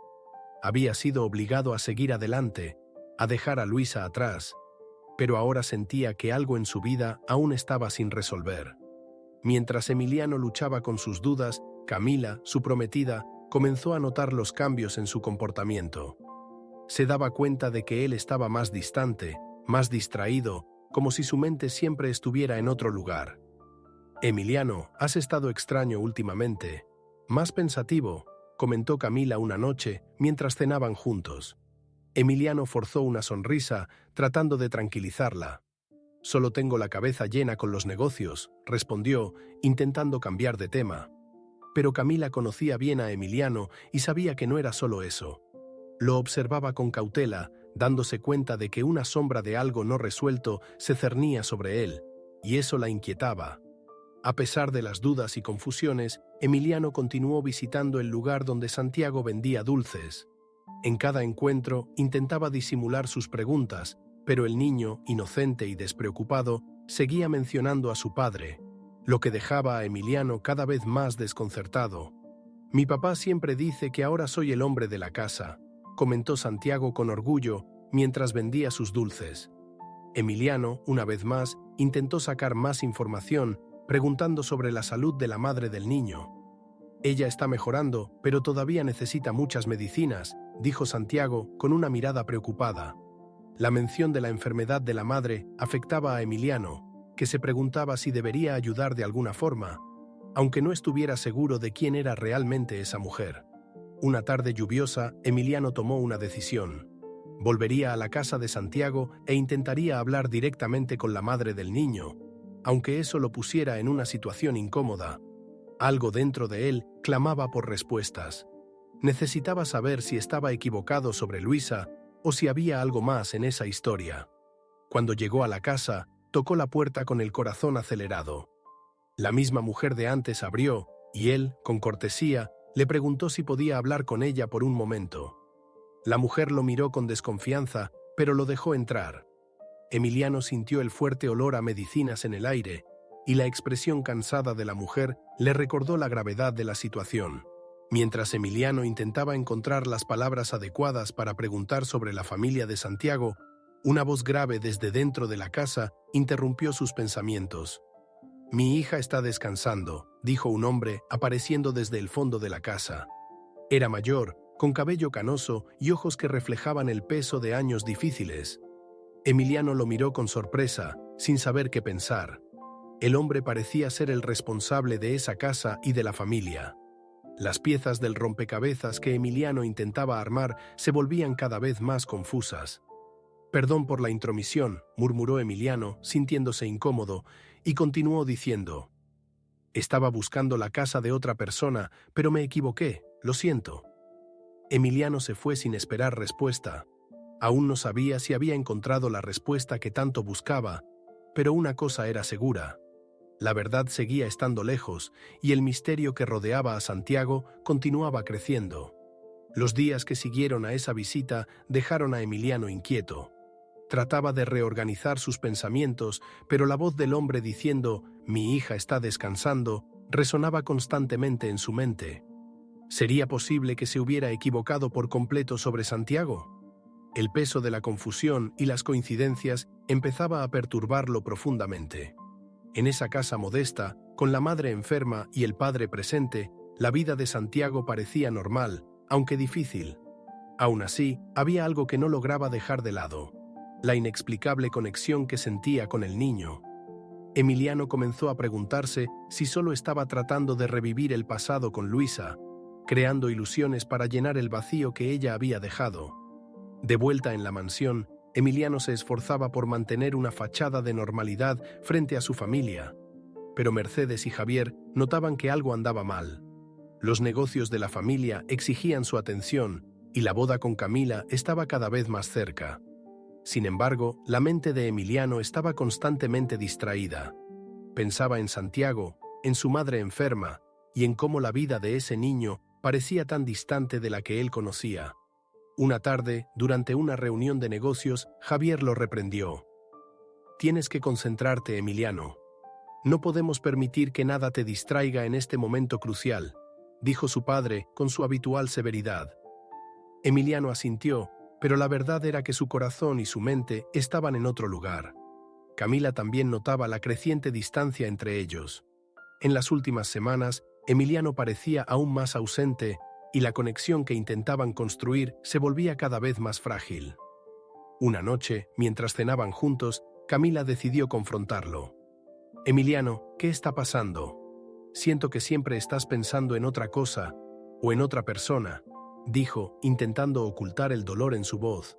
Había sido obligado a seguir adelante, a dejar a Luisa atrás, pero ahora sentía que algo en su vida aún estaba sin resolver. Mientras Emiliano luchaba con sus dudas, Camila, su prometida, comenzó a notar los cambios en su comportamiento. Se daba cuenta de que él estaba más distante, más distraído, como si su mente siempre estuviera en otro lugar. «Emiliano, has estado extraño últimamente, más pensativo», comentó Camila una noche mientras cenaban juntos. Emiliano forzó una sonrisa, tratando de tranquilizarla. «Solo tengo la cabeza llena con los negocios», respondió, intentando cambiar de tema. pero Camila conocía bien a Emiliano y sabía que no era solo eso. Lo observaba con cautela, dándose cuenta de que una sombra de algo no resuelto se cernía sobre él, y eso la inquietaba. A pesar de las dudas y confusiones, Emiliano continuó visitando el lugar donde Santiago vendía dulces. En cada encuentro intentaba disimular sus preguntas, pero el niño, inocente y despreocupado, seguía mencionando a su padre, lo que dejaba a Emiliano cada vez más desconcertado. «Mi papá siempre dice que ahora soy el hombre de la casa», comentó Santiago con orgullo mientras vendía sus dulces. Emiliano, una vez más, intentó sacar más información, preguntando sobre la salud de la madre del niño. «Ella está mejorando, pero todavía necesita muchas medicinas», dijo Santiago con una mirada preocupada. La mención de la enfermedad de la madre afectaba a Emiliano, que se preguntaba si debería ayudar de alguna forma, aunque no estuviera seguro de quién era realmente esa mujer. Una tarde lluviosa, Emiliano tomó una decisión. Volvería a la casa de Santiago e intentaría hablar directamente con la madre del niño, aunque eso lo pusiera en una situación incómoda. Algo dentro de él clamaba por respuestas. Necesitaba saber si estaba equivocado sobre Luisa o si había algo más en esa historia. Cuando llegó a la casa, tocó la puerta con el corazón acelerado. La misma mujer de antes abrió, y él, con cortesía, le preguntó si podía hablar con ella por un momento. La mujer lo miró con desconfianza, pero lo dejó entrar. Emiliano sintió el fuerte olor a medicinas en el aire, y la expresión cansada de la mujer le recordó la gravedad de la situación. Mientras Emiliano intentaba encontrar las palabras adecuadas para preguntar sobre la familia de Santiago, una voz grave desde dentro de la casa interrumpió sus pensamientos. «Mi hija está descansando», dijo un hombre apareciendo desde el fondo de la casa. Era mayor, con cabello canoso y ojos que reflejaban el peso de años difíciles. Emiliano lo miró con sorpresa, sin saber qué pensar. El hombre parecía ser el responsable de esa casa y de la familia. Las piezas del rompecabezas que Emiliano intentaba armar se volvían cada vez más confusas. «Perdón por la intromisión», murmuró Emiliano, sintiéndose incómodo, y continuó diciendo: «Estaba buscando la casa de otra persona, pero me equivoqué, lo siento». Emiliano se fue sin esperar respuesta. Aún no sabía si había encontrado la respuesta que tanto buscaba, pero una cosa era segura. La verdad seguía estando lejos, y el misterio que rodeaba a Santiago continuaba creciendo. Los días que siguieron a esa visita dejaron a Emiliano inquieto. Trataba de reorganizar sus pensamientos, pero la voz del hombre diciendo «mi hija está descansando» resonaba constantemente en su mente. ¿Sería posible que se hubiera equivocado por completo sobre Santiago? El peso de la confusión y las coincidencias empezaba a perturbarlo profundamente. En esa casa modesta, con la madre enferma y el padre presente, la vida de Santiago parecía normal, aunque difícil. Aún así, había algo que no lograba dejar de lado: la inexplicable conexión que sentía con el niño. Emiliano comenzó a preguntarse si solo estaba tratando de revivir el pasado con Luisa, creando ilusiones para llenar el vacío que ella había dejado. De vuelta en la mansión, Emiliano se esforzaba por mantener una fachada de normalidad frente a su familia, pero Mercedes y Javier notaban que algo andaba mal. Los negocios de la familia exigían su atención y la boda con Camila estaba cada vez más cerca. Sin embargo, la mente de Emiliano estaba constantemente distraída. Pensaba en Santiago, en su madre enferma y en cómo la vida de ese niño parecía tan distante de la que él conocía. Una tarde, durante una reunión de negocios, Javier lo reprendió. «Tienes que concentrarte, Emiliano. No podemos permitir que nada te distraiga en este momento crucial», dijo su padre con su habitual severidad. Emiliano asintió, pero la verdad era que su corazón y su mente estaban en otro lugar. Camila también notaba la creciente distancia entre ellos. En las últimas semanas, Emiliano parecía aún más ausente y la conexión que intentaban construir se volvía cada vez más frágil. Una noche, mientras cenaban juntos, Camila decidió confrontarlo. «Emiliano, ¿qué está pasando? Siento que siempre estás pensando en otra cosa o en otra persona», dijo, intentando ocultar el dolor en su voz.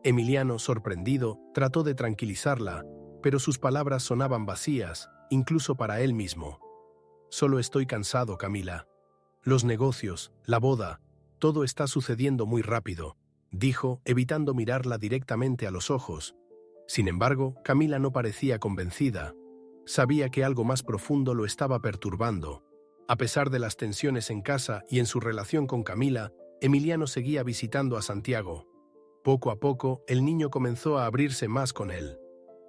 Emiliano, sorprendido, trató de tranquilizarla, pero sus palabras sonaban vacías, incluso para él mismo. «Solo estoy cansado, Camila. Los negocios, la boda, todo está sucediendo muy rápido, dijo, evitando mirarla directamente a los ojos. Sin embargo, Camila no parecía convencida. Sabía que algo más profundo lo estaba perturbando. A pesar de las tensiones en casa y en su relación con Camila, Emiliano seguía visitando a Santiago. Poco a poco, el niño comenzó a abrirse más con él.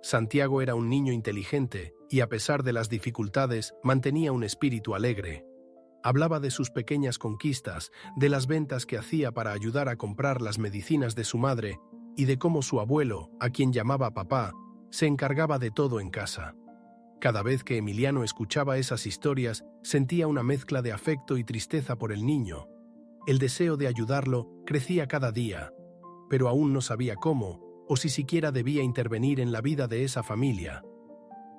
Santiago era un niño inteligente y, a pesar de las dificultades, mantenía un espíritu alegre. Hablaba de sus pequeñas conquistas, de las ventas que hacía para ayudar a comprar las medicinas de su madre y de cómo su abuelo, a quien llamaba papá, se encargaba de todo en casa. Cada vez que Emiliano escuchaba esas historias, sentía una mezcla de afecto y tristeza por el niño. El deseo de ayudarlo crecía cada día, pero aún no sabía cómo, o si siquiera debía intervenir en la vida de esa familia.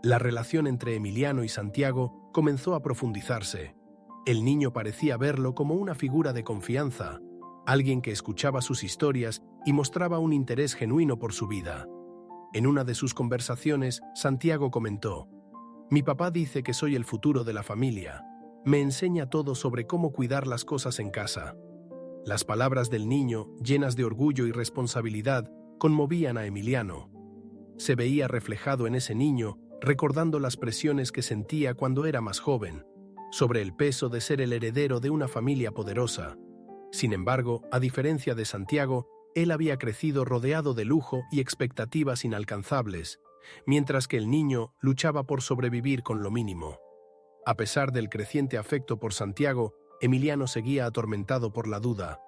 La relación entre Emiliano y Santiago comenzó a profundizarse. El niño parecía verlo como una figura de confianza, alguien que escuchaba sus historias y mostraba un interés genuino por su vida. En una de sus conversaciones, Santiago comentó: «Mi papá dice que soy el futuro de la familia. Me enseña todo sobre cómo cuidar las cosas en casa». Las palabras del niño, llenas de orgullo y responsabilidad, conmovían a Emiliano. Se veía reflejado en ese niño, recordando las presiones que sentía cuando era más joven, sobre el peso de ser el heredero de una familia poderosa. Sin embargo, a diferencia de Santiago, él había crecido rodeado de lujo y expectativas inalcanzables, mientras que el niño luchaba por sobrevivir con lo mínimo. A pesar del creciente afecto por Santiago, Emiliano seguía atormentado por la duda.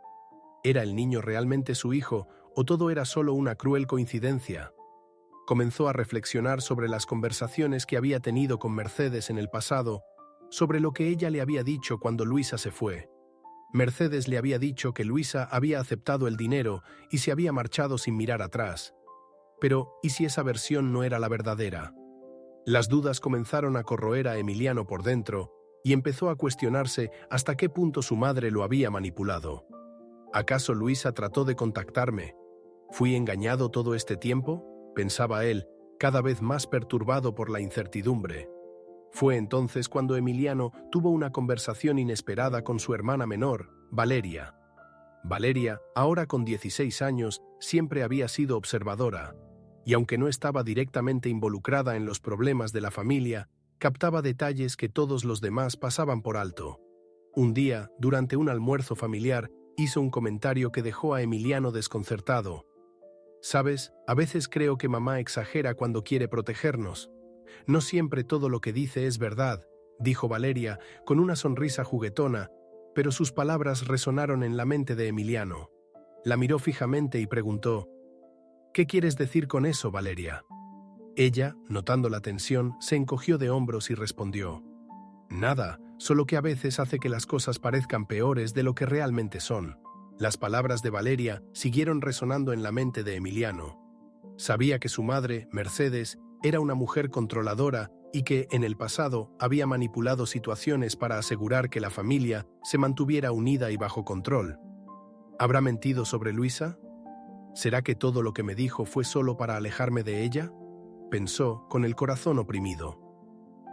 ¿Era el niño realmente su hijo o todo era solo una cruel coincidencia? Comenzó a reflexionar sobre las conversaciones que había tenido con Mercedes en el pasado, sobre lo que ella le había dicho cuando Luisa se fue. Mercedes le había dicho que Luisa había aceptado el dinero y se había marchado sin mirar atrás. Pero, ¿y si esa versión no era la verdadera? Las dudas comenzaron a corroer a Emiliano por dentro y empezó a cuestionarse hasta qué punto su madre lo había manipulado. ¿Acaso Luisa trató de contactarme? ¿Fui engañado todo este tiempo?, pensaba él, cada vez más perturbado por la incertidumbre. Fue entonces cuando Emiliano tuvo una conversación inesperada con su hermana menor, Valeria. Valeria, ahora con 16 años, siempre había sido observadora, y aunque no estaba directamente involucrada en los problemas de la familia, captaba detalles que todos los demás pasaban por alto. Un día, durante un almuerzo familiar, hizo un comentario que dejó a Emiliano desconcertado. «Sabes, a veces creo que mamá exagera cuando quiere protegernos. No siempre todo lo que dice es verdad», dijo Valeria con una sonrisa juguetona, pero sus palabras resonaron en la mente de Emiliano. La miró fijamente y preguntó: «¿Qué quieres decir con eso, Valeria?». Ella, notando la tensión, se encogió de hombros y respondió: «Nada, solo que a veces hace que las cosas parezcan peores de lo que realmente son». Las palabras de Valeria siguieron resonando en la mente de Emiliano. Sabía que su madre, Mercedes, era una mujer controladora y que, en el pasado, había manipulado situaciones para asegurar que la familia se mantuviera unida y bajo control. ¿Habrá mentido sobre Luisa? ¿Será que todo lo que me dijo fue solo para alejarme de ella?, pensó, con el corazón oprimido.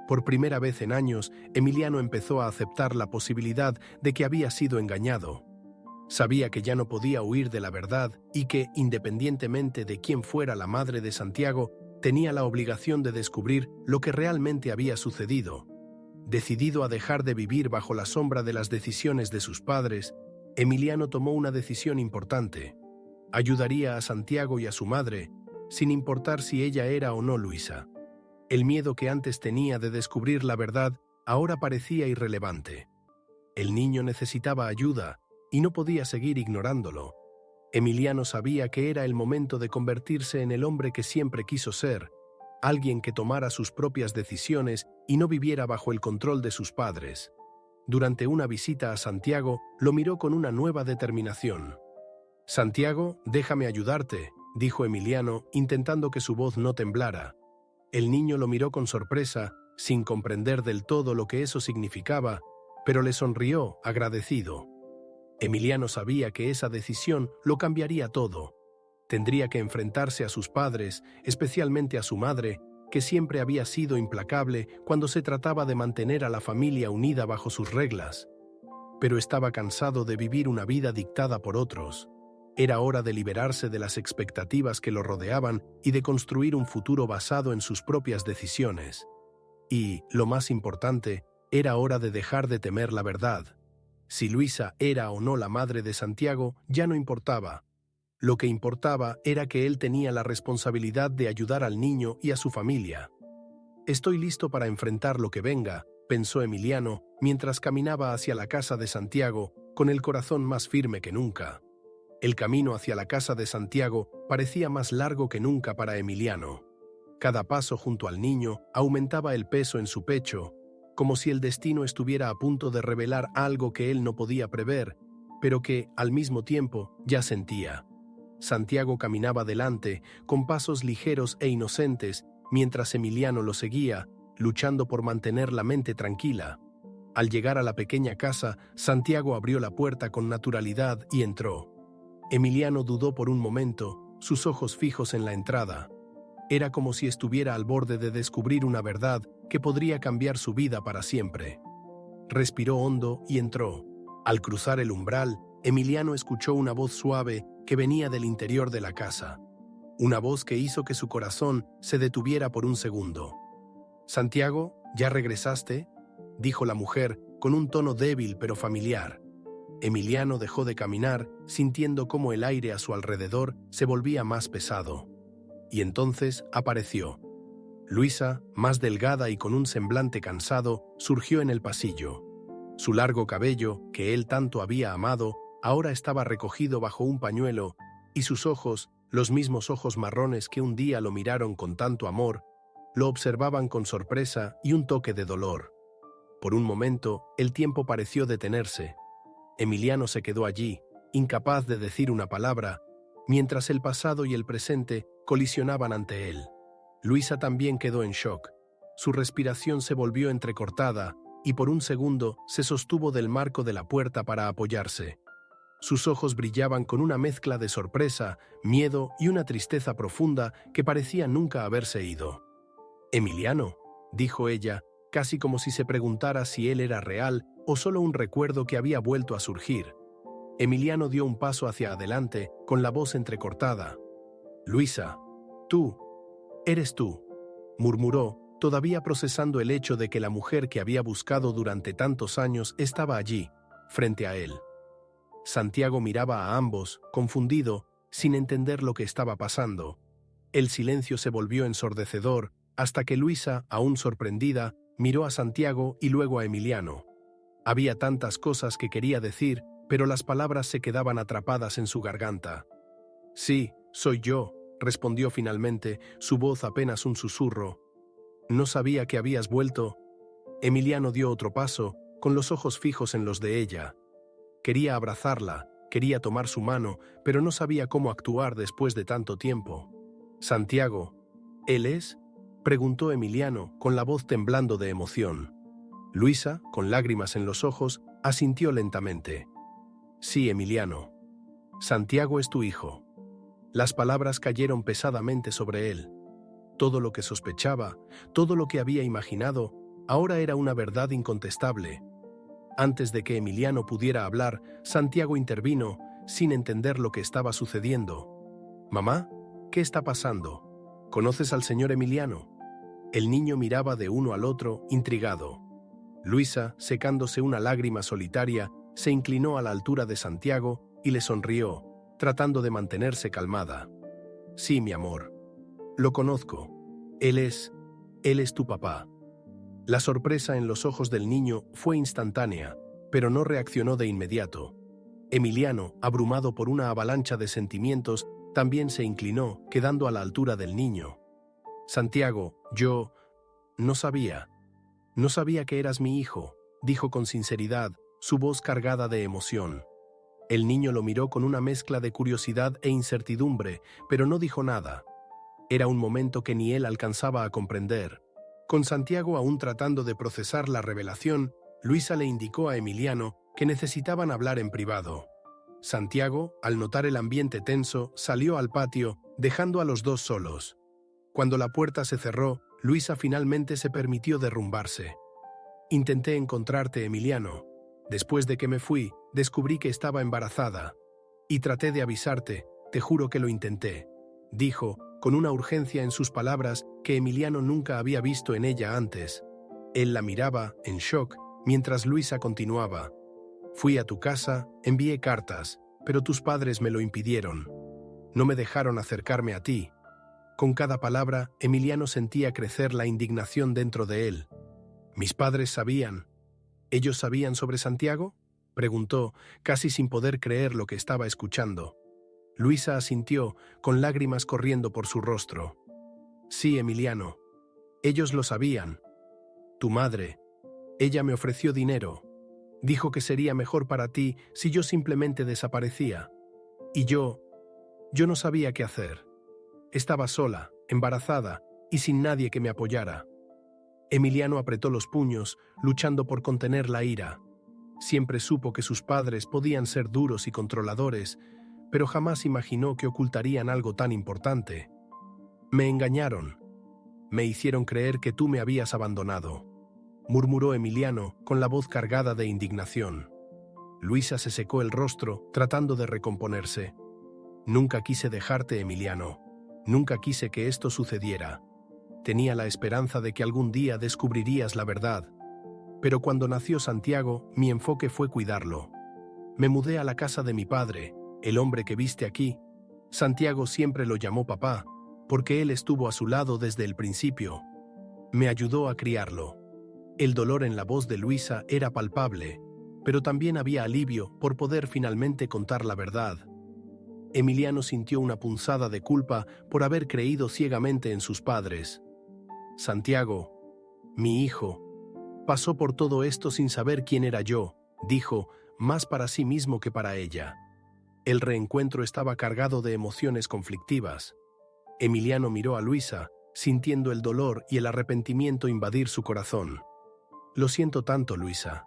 Por primera vez en años, Emiliano empezó a aceptar la posibilidad de que había sido engañado. Sabía que ya no podía huir de la verdad y que, independientemente de quién fuera la madre de Santiago, tenía la obligación de descubrir lo que realmente había sucedido. Decidido a dejar de vivir bajo la sombra de las decisiones de sus padres, Emiliano tomó una decisión importante. Ayudaría a Santiago y a su madre, sin importar si ella era o no Luisa. El miedo que antes tenía de descubrir la verdad ahora parecía irrelevante. El niño necesitaba ayuda y no podía seguir ignorándolo. Emiliano sabía que era el momento de convertirse en el hombre que siempre quiso ser, alguien que tomara sus propias decisiones y no viviera bajo el control de sus padres. Durante una visita a Santiago, lo miró con una nueva determinación. «Santiago, déjame ayudarte», dijo Emiliano, intentando que su voz no temblara. El niño lo miró con sorpresa, sin comprender del todo lo que eso significaba, pero le sonrió, agradecido. Emiliano sabía que esa decisión lo cambiaría todo. Tendría que enfrentarse a sus padres, especialmente a su madre, que siempre había sido implacable cuando se trataba de mantener a la familia unida bajo sus reglas. pero estaba cansado de vivir una vida dictada por otros. Era hora de liberarse de las expectativas que lo rodeaban y de construir un futuro basado en sus propias decisiones. Y, lo más importante, era hora de dejar de temer la verdad. Si Luisa era o no la madre de Santiago, ya no importaba. Lo que importaba era que él tenía la responsabilidad de ayudar al niño y a su familia. «Estoy listo para enfrentar lo que venga», pensó Emiliano, mientras caminaba hacia la casa de Santiago, con el corazón más firme que nunca. El camino hacia la casa de Santiago parecía más largo que nunca para Emiliano. Cada paso junto al niño aumentaba el peso en su pecho, como si el destino estuviera a punto de revelar algo que él no podía prever, pero que, al mismo tiempo, ya sentía. Santiago caminaba delante, con pasos ligeros e inocentes, mientras Emiliano lo seguía, luchando por mantener la mente tranquila. Al llegar a la pequeña casa, Santiago abrió la puerta con naturalidad y entró. Emiliano dudó por un momento, sus ojos fijos en la entrada. Era como si estuviera al borde de descubrir una verdad que podría cambiar su vida para siempre. Respiró hondo y entró. Al cruzar el umbral, Emiliano escuchó una voz suave que venía del interior de la casa. Una voz que hizo que su corazón se detuviera por un segundo. «Santiago, ¿ya regresaste?», dijo la mujer con un tono débil pero familiar. Emiliano dejó de caminar, sintiendo cómo el aire a su alrededor se volvía más pesado. Y entonces apareció. Luisa, más delgada y con un semblante cansado, surgió en el pasillo. Su largo cabello, que él tanto había amado, ahora estaba recogido bajo un pañuelo, y sus ojos, los mismos ojos marrones que un día lo miraron con tanto amor, lo observaban con sorpresa y un toque de dolor. Por un momento, el tiempo pareció detenerse. Emiliano se quedó allí, incapaz de decir una palabra, mientras el pasado y el presente colisionaban ante él. Luisa también quedó en shock. Su respiración se volvió entrecortada y por un segundo se sostuvo del marco de la puerta para apoyarse. Sus ojos brillaban con una mezcla de sorpresa, miedo y una tristeza profunda que parecía nunca haberse ido. «Emiliano», dijo ella, casi como si se preguntara si él era real o solo un recuerdo que había vuelto a surgir. Emiliano dio un paso hacia adelante, con la voz entrecortada. «Luisa, tú, eres tú», murmuró, todavía procesando el hecho de que la mujer que había buscado durante tantos años estaba allí, frente a él. Santiago miraba a ambos, confundido, sin entender lo que estaba pasando. El silencio se volvió ensordecedor, hasta que Luisa, aún sorprendida, miró a Santiago y luego a Emiliano. Había tantas cosas que quería decir, pero las palabras se quedaban atrapadas en su garganta. «Sí, soy yo», respondió finalmente, su voz apenas un susurro. «No sabía que habías vuelto». Emiliano dio otro paso, con los ojos fijos en los de ella. Quería abrazarla, quería tomar su mano, pero no sabía cómo actuar después de tanto tiempo. «Santiago, ¿él es?», preguntó Emiliano, con la voz temblando de emoción. Luisa, con lágrimas en los ojos, asintió lentamente. «Sí, Emiliano. Santiago es tu hijo». Las palabras cayeron pesadamente sobre él. Todo lo que sospechaba, todo lo que había imaginado, ahora era una verdad incontestable. Antes de que Emiliano pudiera hablar, Santiago intervino, sin entender lo que estaba sucediendo. «Mamá, ¿qué está pasando? ¿Conoces al señor Emiliano?». El niño miraba de uno al otro, intrigado. Luisa, secándose una lágrima solitaria, se inclinó a la altura de Santiago y le sonrió, tratando de mantenerse calmada. «Sí, mi amor. Lo conozco. Él es tu papá». La sorpresa en los ojos del niño fue instantánea, pero no reaccionó de inmediato. Emiliano, abrumado por una avalancha de sentimientos, también se inclinó, quedando a la altura del niño. «Santiago, yo no sabía que eras mi hijo», dijo con sinceridad, su voz cargada de emoción. El niño lo miró con una mezcla de curiosidad e incertidumbre, pero no dijo nada. Era un momento que ni él alcanzaba a comprender. Con Santiago aún tratando de procesar la revelación, Luisa le indicó a Emiliano que necesitaban hablar en privado. Santiago, al notar el ambiente tenso, salió al patio, dejando a los dos solos. Cuando la puerta se cerró, Luisa finalmente se permitió derrumbarse. «Intenté encontrarte, Emiliano. Después de que me fui, descubrí que estaba embarazada. Y traté de avisarte, te juro que lo intenté. Dijo, con una urgencia en sus palabras que Emiliano nunca había visto en ella antes. Él la miraba, en shock, mientras Luisa continuaba. Fui a tu casa, envié cartas, pero tus padres me lo impidieron. No me dejaron acercarme a ti. Con cada palabra, Emiliano sentía crecer la indignación dentro de él. ¿Mis padres sabían? ¿Ellos sabían sobre Santiago? Preguntó, casi sin poder creer lo que estaba escuchando. Luisa asintió, con lágrimas corriendo por su rostro. Sí, Emiliano. Ellos lo sabían. Tu madre. Ella me ofreció dinero. Dijo que sería mejor para ti si yo simplemente desaparecía. Y yo no sabía qué hacer. Estaba sola, embarazada y sin nadie que me apoyara. Emiliano apretó los puños, luchando por contener la ira. Siempre supo que sus padres podían ser duros y controladores, pero jamás imaginó que ocultarían algo tan importante. Me engañaron. Me hicieron creer que tú me habías abandonado, murmuró Emiliano con la voz cargada de indignación. Luisa se secó el rostro, tratando de recomponerse. Nunca quise dejarte, Emiliano. Nunca quise que esto sucediera. Tenía la esperanza de que algún día descubrirías la verdad. Pero cuando nació Santiago, mi enfoque fue cuidarlo. Me mudé a la casa de mi padre, el hombre que viste aquí. Santiago siempre lo llamó papá, porque él estuvo a su lado desde el principio. Me ayudó a criarlo. El dolor en la voz de Luisa era palpable, pero también había alivio por poder finalmente contar la verdad. Emiliano sintió una punzada de culpa por haber creído ciegamente en sus padres. Santiago, mi hijo, pasó por todo esto sin saber quién era yo, dijo, más para sí mismo que para ella. El reencuentro estaba cargado de emociones conflictivas. Emiliano miró a Luisa, sintiendo el dolor y el arrepentimiento invadir su corazón. Lo siento tanto, Luisa.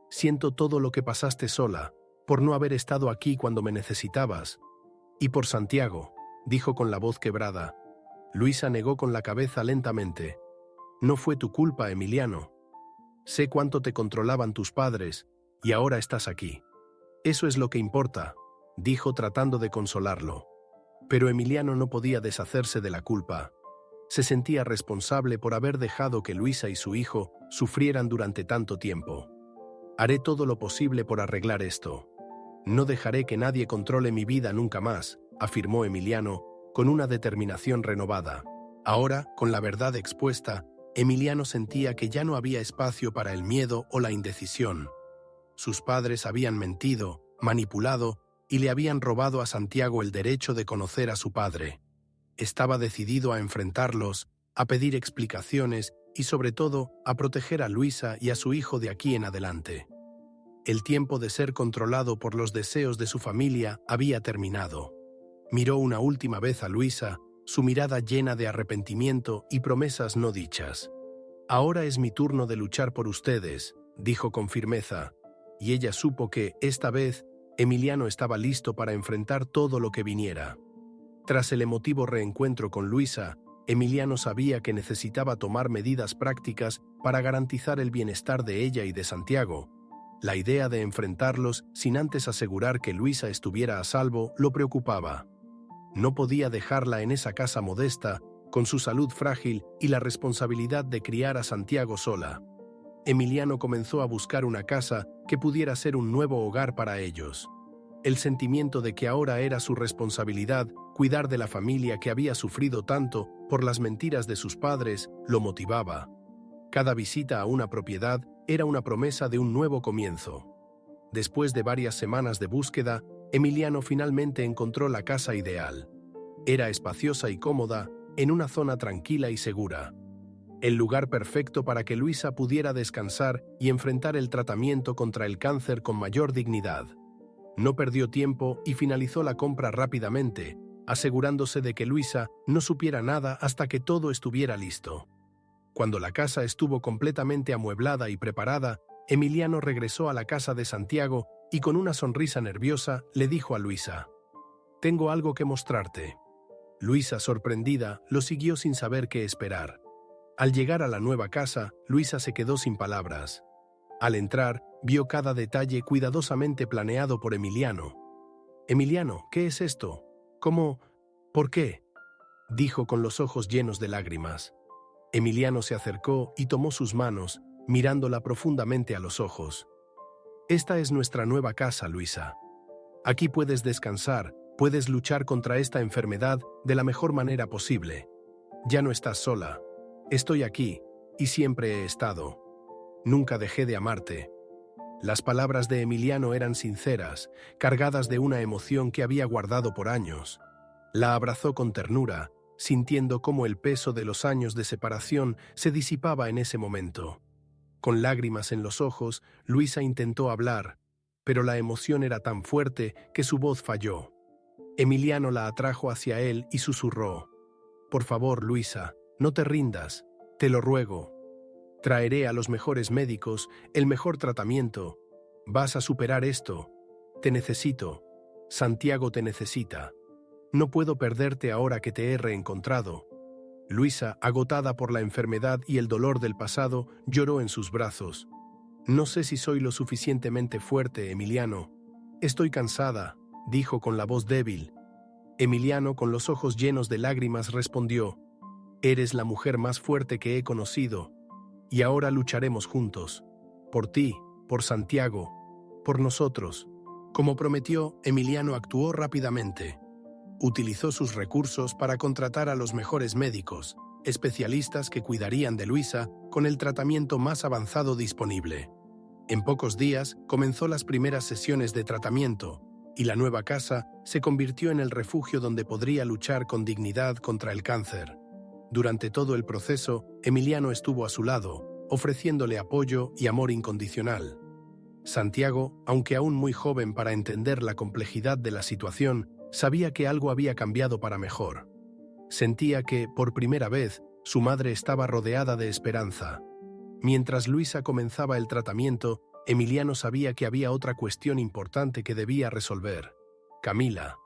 Siento todo lo que pasaste sola, por no haber estado aquí cuando me necesitabas. Y por Santiago, dijo con la voz quebrada. Luisa negó con la cabeza lentamente. No fue tu culpa, Emiliano. Sé cuánto te controlaban tus padres, y ahora estás aquí. Eso es lo que importa, dijo tratando de consolarlo. Pero Emiliano no podía deshacerse de la culpa. Se sentía responsable por haber dejado que Luisa y su hijo sufrieran durante tanto tiempo. Haré todo lo posible por arreglar esto. No dejaré que nadie controle mi vida nunca más, afirmó Emiliano, con una determinación renovada. Ahora, con la verdad expuesta, Emiliano sentía que ya no había espacio para el miedo o la indecisión. Sus padres habían mentido, manipulado y le habían robado a Santiago el derecho de conocer a su padre. Estaba decidido a enfrentarlos, a pedir explicaciones y sobre todo a proteger a Luisa y a su hijo de aquí en adelante. El tiempo de ser controlado por los deseos de su familia había terminado. Miró una última vez a Luisa, su mirada llena de arrepentimiento y promesas no dichas. Ahora es mi turno de luchar por ustedes, dijo con firmeza, y ella supo que, esta vez, Emiliano estaba listo para enfrentar todo lo que viniera. Tras el emotivo reencuentro con Luisa, Emiliano sabía que necesitaba tomar medidas prácticas para garantizar el bienestar de ella y de Santiago. La idea de enfrentarlos sin antes asegurar que Luisa estuviera a salvo lo preocupaba. No podía dejarla en esa casa modesta, con su salud frágil y la responsabilidad de criar a Santiago sola. Emiliano comenzó a buscar una casa que pudiera ser un nuevo hogar para ellos. El sentimiento de que ahora era su responsabilidad cuidar de la familia que había sufrido tanto por las mentiras de sus padres lo motivaba. Cada visita a una propiedad era una promesa de un nuevo comienzo. Después de varias semanas de búsqueda, Emiliano finalmente encontró la casa ideal. Era espaciosa y cómoda, en una zona tranquila y segura. El lugar perfecto para que Luisa pudiera descansar y enfrentar el tratamiento contra el cáncer con mayor dignidad. No perdió tiempo y finalizó la compra rápidamente, asegurándose de que Luisa no supiera nada hasta que todo estuviera listo. Cuando la casa estuvo completamente amueblada y preparada, Emiliano regresó a la casa de Santiago y con una sonrisa nerviosa le dijo a Luisa: «Tengo algo que mostrarte». Luisa, sorprendida, lo siguió sin saber qué esperar. Al llegar a la nueva casa, Luisa se quedó sin palabras. Al entrar, Vio cada detalle cuidadosamente planeado por Emiliano. «Emiliano, ¿qué es esto? ¿Cómo? ¿Por qué?», dijo con los ojos llenos de lágrimas. Emiliano se acercó y tomó sus manos, mirándola profundamente a los ojos. «Esta es nuestra nueva casa, Luisa. Aquí puedes descansar, puedes luchar contra esta enfermedad de la mejor manera posible. Ya no estás sola. Estoy aquí, y siempre he estado. Nunca dejé de amarte». Las palabras de Emiliano eran sinceras, cargadas de una emoción que había guardado por años. La abrazó con ternura, sintiendo cómo el peso de los años de separación se disipaba en ese momento. Con lágrimas en los ojos, Luisa intentó hablar, pero la emoción era tan fuerte que su voz falló. Emiliano la atrajo hacia él y susurró: «Por favor, Luisa, no te rindas, te lo ruego. Traeré a los mejores médicos, el mejor tratamiento. Vas a superar esto. Te necesito. Santiago te necesita. No puedo perderte ahora que te he reencontrado». Luisa, agotada por la enfermedad y el dolor del pasado, lloró en sus brazos. «No sé si soy lo suficientemente fuerte, Emiliano. Estoy cansada», dijo con la voz débil. Emiliano, con los ojos llenos de lágrimas, respondió: «Eres la mujer más fuerte que he conocido. Y ahora lucharemos juntos. Por ti, por Santiago, por nosotros». Como prometió, Emiliano actuó rápidamente. Utilizó sus recursos para contratar a los mejores médicos, especialistas que cuidarían de Luisa con el tratamiento más avanzado disponible. En pocos días comenzó las primeras sesiones de tratamiento, y la nueva casa se convirtió en el refugio donde podría luchar con dignidad contra el cáncer. Durante todo el proceso, Emiliano estuvo a su lado, ofreciéndole apoyo y amor incondicional. Santiago, aunque aún muy joven para entender la complejidad de la situación, sabía que algo había cambiado para mejor. Sentía que, por primera vez, su madre estaba rodeada de esperanza. Mientras Luisa comenzaba el tratamiento, Emiliano sabía que había otra cuestión importante que debía resolver. Camila.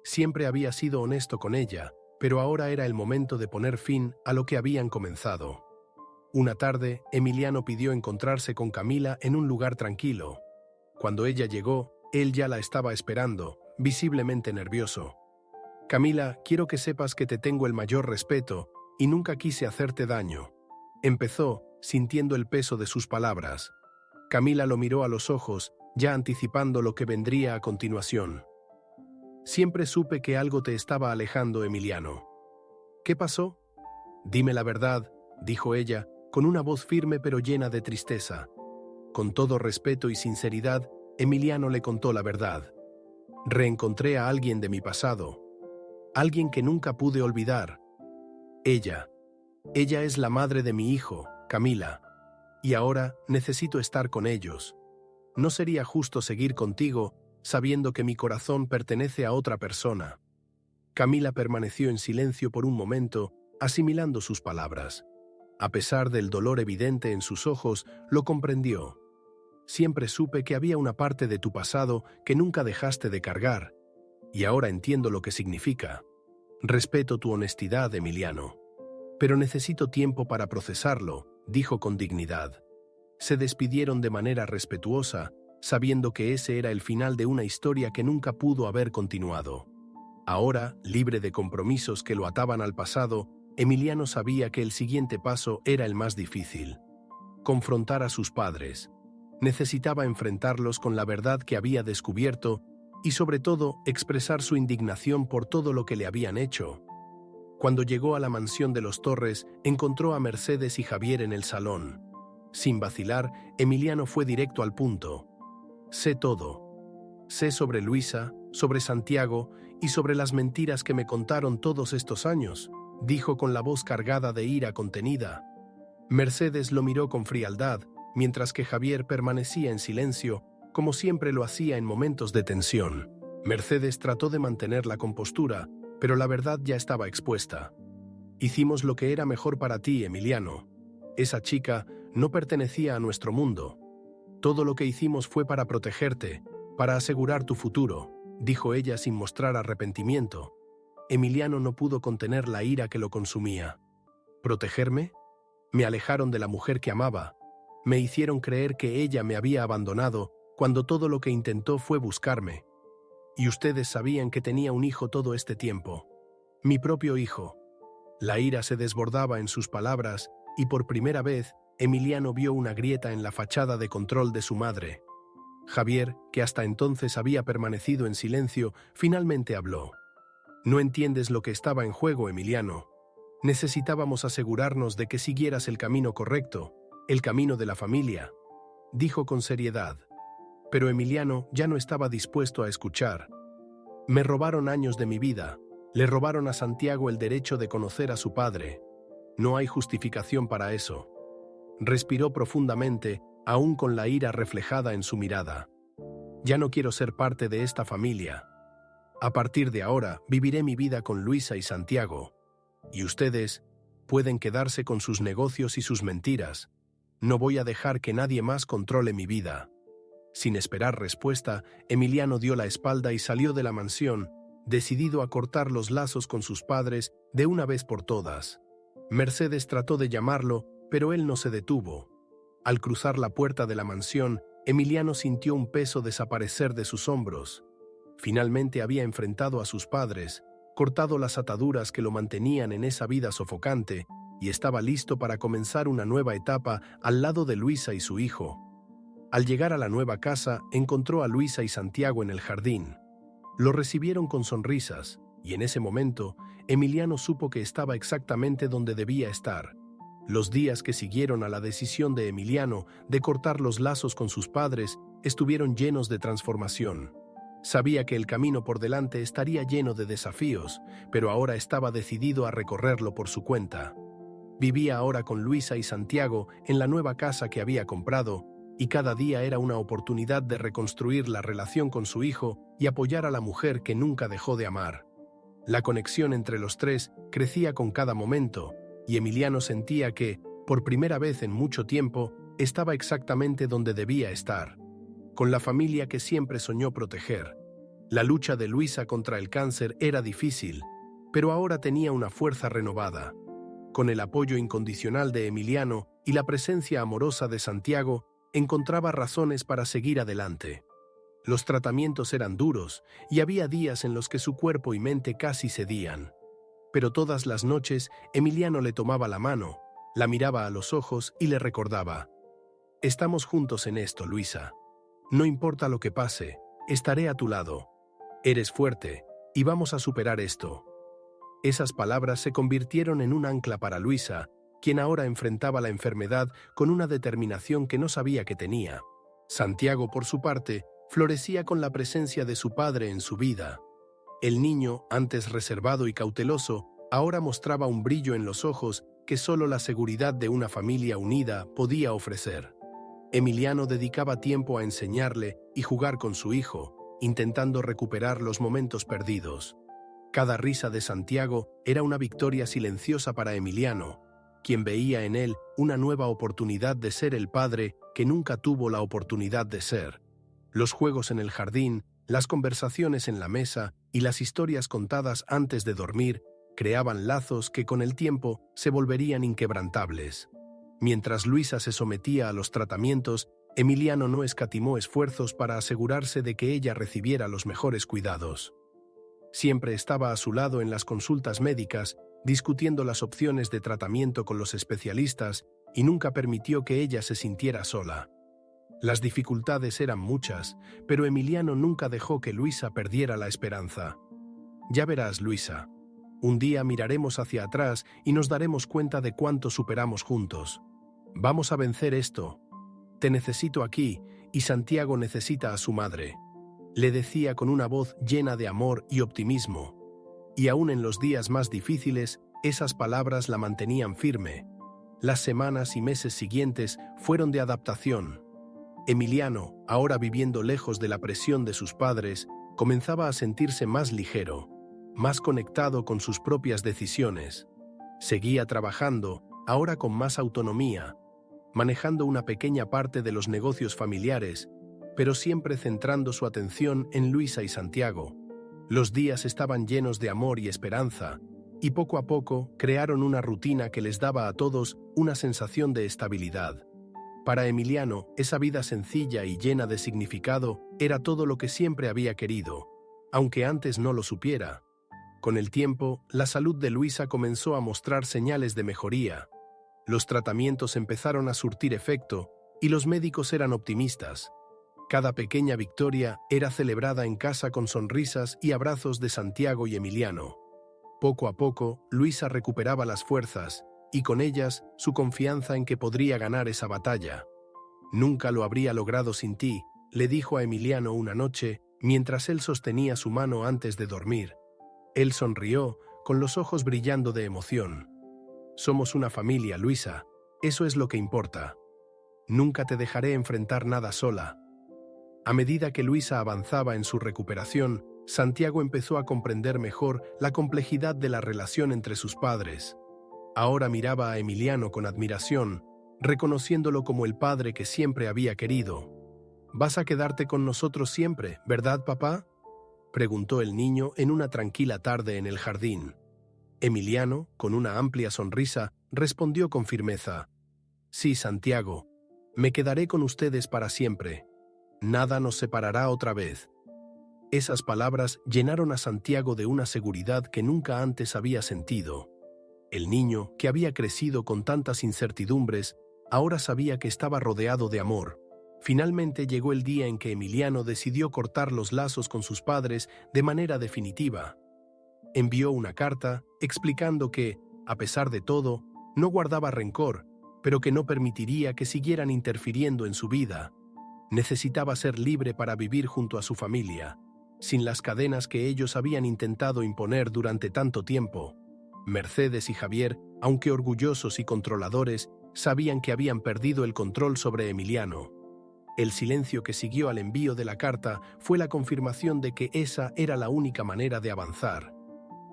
Siempre había sido honesto con ella, pero ahora era el momento de poner fin a lo que habían comenzado. Una tarde, Emiliano pidió encontrarse con Camila en un lugar tranquilo. Cuando ella llegó, él ya la estaba esperando, visiblemente nervioso. «Camila, quiero que sepas que te tengo el mayor respeto y nunca quise hacerte daño», empezó, sintiendo el peso de sus palabras. Camila lo miró a los ojos, ya anticipando lo que vendría a continuación. «Siempre supe que algo te estaba alejando, Emiliano». «¿Qué pasó?». «Dime la verdad», dijo ella, con una voz firme pero llena de tristeza. Con todo respeto y sinceridad, Emiliano le contó la verdad. «Reencontré a alguien de mi pasado, alguien que nunca pude olvidar. Ella es la madre de mi hijo, Camila, y ahora necesito estar con ellos. No sería justo seguir contigo sabiendo que mi corazón pertenece a otra persona». Camila permaneció en silencio por un momento, asimilando sus palabras. A pesar del dolor evidente en sus ojos, lo comprendió. «Siempre supe que había una parte de tu pasado que nunca dejaste de cargar, y ahora entiendo lo que significa. Respeto tu honestidad, Emiliano, pero necesito tiempo para procesarlo», dijo con dignidad. Se despidieron de manera respetuosa, sabiendo que ese era el final de una historia que nunca pudo haber continuado. Ahora, libre de compromisos que lo ataban al pasado, Emiliano sabía que el siguiente paso era el más difícil. Confrontar a sus padres. Necesitaba enfrentarlos con la verdad que había descubierto y, sobre todo, expresar su indignación por todo lo que le habían hecho. Cuando llegó a la mansión de los Torres, encontró a Mercedes y Javier en el salón. Sin vacilar, Emiliano fue directo al punto. «Sé todo. Sé sobre Luisa, sobre Santiago y sobre las mentiras que me contaron todos estos años», dijo con la voz cargada de ira contenida. Mercedes lo miró con frialdad, mientras que Javier permanecía en silencio, como siempre lo hacía en momentos de tensión. Mercedes trató de mantener la compostura, pero la verdad ya estaba expuesta. «Hicimos lo que era mejor para ti, Emiliano. Esa chica no pertenecía a nuestro mundo. Todo lo que hicimos fue para protegerte, para asegurar tu futuro», dijo ella sin mostrar arrepentimiento. Emiliano no pudo contener la ira que lo consumía. «¿Protegerme? Me alejaron de la mujer que amaba. Me hicieron creer que ella me había abandonado cuando todo lo que intentó fue buscarme. Y ustedes sabían que tenía un hijo todo este tiempo. Mi propio hijo. La ira se desbordaba en sus palabras y por primera vez Emiliano vio una grieta en la fachada de control de su madre. Javier, que hasta entonces había permanecido en silencio, finalmente habló. No entiendes lo que estaba en juego, Emiliano. Necesitábamos asegurarnos de que siguieras el camino correcto, el camino de la familia, dijo con seriedad. Pero Emiliano ya no estaba dispuesto a escuchar. Me robaron años de mi vida. Le robaron a Santiago el derecho de conocer a su padre. No hay justificación para eso. Respiró profundamente, aún con la ira reflejada en su mirada. Ya no quiero ser parte de esta familia. A partir de ahora, viviré mi vida con Luisa y Santiago. Y ustedes pueden quedarse con sus negocios y sus mentiras. No voy a dejar que nadie más controle mi vida. Sin esperar respuesta, Emiliano dio la espalda y salió de la mansión, decidido a cortar los lazos con sus padres de una vez por todas. Mercedes trató de llamarlo, pero él no se detuvo. Al cruzar la puerta de la mansión, Emiliano sintió un peso desaparecer de sus hombros. Finalmente había enfrentado a sus padres, cortado las ataduras que lo mantenían en esa vida sofocante, y estaba listo para comenzar una nueva etapa al lado de Luisa y su hijo. Al llegar a la nueva casa, encontró a Luisa y Santiago en el jardín. Lo recibieron con sonrisas, y en ese momento, Emiliano supo que estaba exactamente donde debía estar. Los días que siguieron a la decisión de Emiliano de cortar los lazos con sus padres estuvieron llenos de transformación. Sabía que el camino por delante estaría lleno de desafíos, pero ahora estaba decidido a recorrerlo por su cuenta. Vivía ahora con Luisa y Santiago en la nueva casa que había comprado, y cada día era una oportunidad de reconstruir la relación con su hijo y apoyar a la mujer que nunca dejó de amar. La conexión entre los tres crecía con cada momento, y Emiliano sentía que, por primera vez en mucho tiempo, estaba exactamente donde debía estar, con la familia que siempre soñó proteger. La lucha de Luisa contra el cáncer era difícil, pero ahora tenía una fuerza renovada. Con el apoyo incondicional de Emiliano y la presencia amorosa de Santiago, encontraba razones para seguir adelante. Los tratamientos eran duros y había días en los que su cuerpo y mente casi cedían. Pero todas las noches Emiliano le tomaba la mano, la miraba a los ojos y le recordaba: «Estamos juntos en esto, Luisa. No importa lo que pase, estaré a tu lado. Eres fuerte y vamos a superar esto». Esas palabras se convirtieron en un ancla para Luisa, quien ahora enfrentaba la enfermedad con una determinación que no sabía que tenía. Santiago, por su parte, florecía con la presencia de su padre en su vida. El niño, antes reservado y cauteloso, ahora mostraba un brillo en los ojos que solo la seguridad de una familia unida podía ofrecer. Emiliano dedicaba tiempo a enseñarle y jugar con su hijo, intentando recuperar los momentos perdidos. Cada risa de Santiago era una victoria silenciosa para Emiliano, quien veía en él una nueva oportunidad de ser el padre que nunca tuvo la oportunidad de ser. Los juegos en el jardín, las conversaciones en la mesa y las historias contadas antes de dormir creaban lazos que con el tiempo se volverían inquebrantables. Mientras Luisa se sometía a los tratamientos, Emiliano no escatimó esfuerzos para asegurarse de que ella recibiera los mejores cuidados. Siempre estaba a su lado en las consultas médicas, discutiendo las opciones de tratamiento con los especialistas, y nunca permitió que ella se sintiera sola. Las dificultades eran muchas, pero Emiliano nunca dejó que Luisa perdiera la esperanza. «Ya verás, Luisa. Un día miraremos hacia atrás y nos daremos cuenta de cuánto superamos juntos. Vamos a vencer esto. Te necesito aquí, y Santiago necesita a su madre», le decía con una voz llena de amor y optimismo. Y aún en los días más difíciles, esas palabras la mantenían firme. Las semanas y meses siguientes fueron de adaptación. Emiliano, ahora viviendo lejos de la presión de sus padres, comenzaba a sentirse más ligero, más conectado con sus propias decisiones. Seguía trabajando, ahora con más autonomía, manejando una pequeña parte de los negocios familiares, pero siempre centrando su atención en Luisa y Santiago. Los días estaban llenos de amor y esperanza, y poco a poco crearon una rutina que les daba a todos una sensación de estabilidad. Para Emiliano, esa vida sencilla y llena de significado era todo lo que siempre había querido, aunque antes no lo supiera. Con el tiempo, la salud de Luisa comenzó a mostrar señales de mejoría. Los tratamientos empezaron a surtir efecto y los médicos eran optimistas. Cada pequeña victoria era celebrada en casa con sonrisas y abrazos de Santiago y Emiliano. Poco a poco, Luisa recuperaba las fuerzas y con ellas su confianza en que podría ganar esa batalla. «Nunca lo habría logrado sin ti», le dijo a Emiliano una noche mientras él sostenía su mano antes de dormir. Él sonrió, con los ojos brillando de emoción. «Somos una familia, Luisa. Eso es lo que importa. Nunca te dejaré enfrentar nada sola». A medida que Luisa avanzaba en su recuperación, Santiago empezó a comprender mejor la complejidad de la relación entre sus padres. Ahora miraba a Emiliano con admiración, reconociéndolo como el padre que siempre había querido. «Vas a quedarte con nosotros siempre, ¿verdad, papá?», preguntó el niño en una tranquila tarde en el jardín. Emiliano, con una amplia sonrisa, respondió con firmeza: «Sí, Santiago, me quedaré con ustedes para siempre. Nada nos separará otra vez». Esas palabras llenaron a Santiago de una seguridad que nunca antes había sentido. El niño, que había crecido con tantas incertidumbres, ahora sabía que estaba rodeado de amor. Finalmente llegó el día en que Emiliano decidió cortar los lazos con sus padres de manera definitiva. Envió una carta explicando que, a pesar de todo, no guardaba rencor, pero que no permitiría que siguieran interfiriendo en su vida. Necesitaba ser libre para vivir junto a su familia, sin las cadenas que ellos habían intentado imponer durante tanto tiempo. Mercedes y Javier, aunque orgullosos y controladores, sabían que habían perdido el control sobre Emiliano. El silencio que siguió al envío de la carta fue la confirmación de que esa era la única manera de avanzar.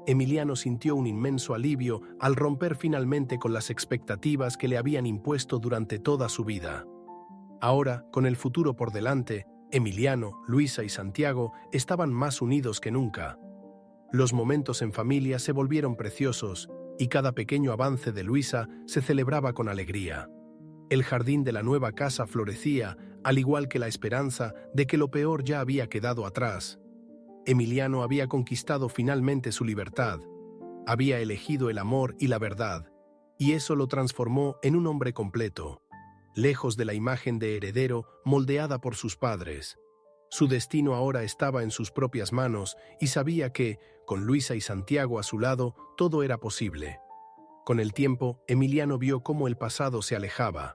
Emiliano sintió un inmenso alivio al romper finalmente con las expectativas que le habían impuesto durante toda su vida. Ahora, con el futuro por delante, Emiliano, Luisa y Santiago estaban más unidos que nunca. Los momentos en familia se volvieron preciosos y cada pequeño avance de Luisa se celebraba con alegría. El jardín de la nueva casa florecía, al igual que la esperanza de que lo peor ya había quedado atrás. Emiliano había conquistado finalmente su libertad. Había elegido el amor y la verdad, y eso lo transformó en un hombre completo, lejos de la imagen de heredero moldeada por sus padres. Su destino ahora estaba en sus propias manos y sabía que, con Luisa y Santiago a su lado, todo era posible. Con el tiempo, Emiliano vio cómo el pasado se alejaba.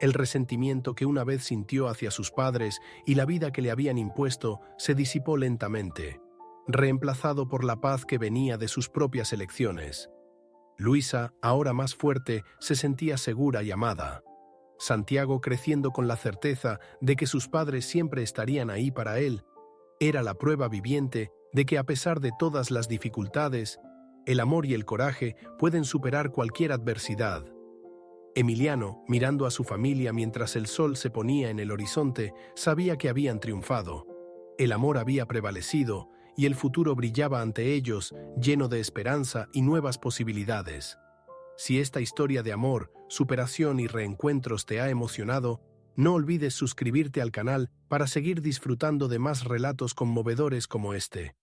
El resentimiento que una vez sintió hacia sus padres y la vida que le habían impuesto se disipó lentamente, reemplazado por la paz que venía de sus propias elecciones. Luisa, ahora más fuerte, se sentía segura y amada. Santiago, creciendo con la certeza de que sus padres siempre estarían ahí para él, era la prueba viviente de que a pesar de todas las dificultades, el amor y el coraje pueden superar cualquier adversidad. Emiliano, mirando a su familia mientras el sol se ponía en el horizonte, sabía que habían triunfado. El amor había prevalecido y el futuro brillaba ante ellos, lleno de esperanza y nuevas posibilidades. Si esta historia de amor, superación y reencuentros te ha emocionado, no olvides suscribirte al canal para seguir disfrutando de más relatos conmovedores como este.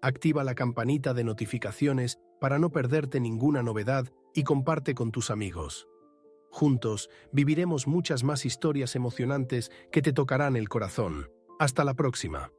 Activa la campanita de notificaciones para no perderte ninguna novedad y comparte con tus amigos. Juntos viviremos muchas más historias emocionantes que te tocarán el corazón. Hasta la próxima.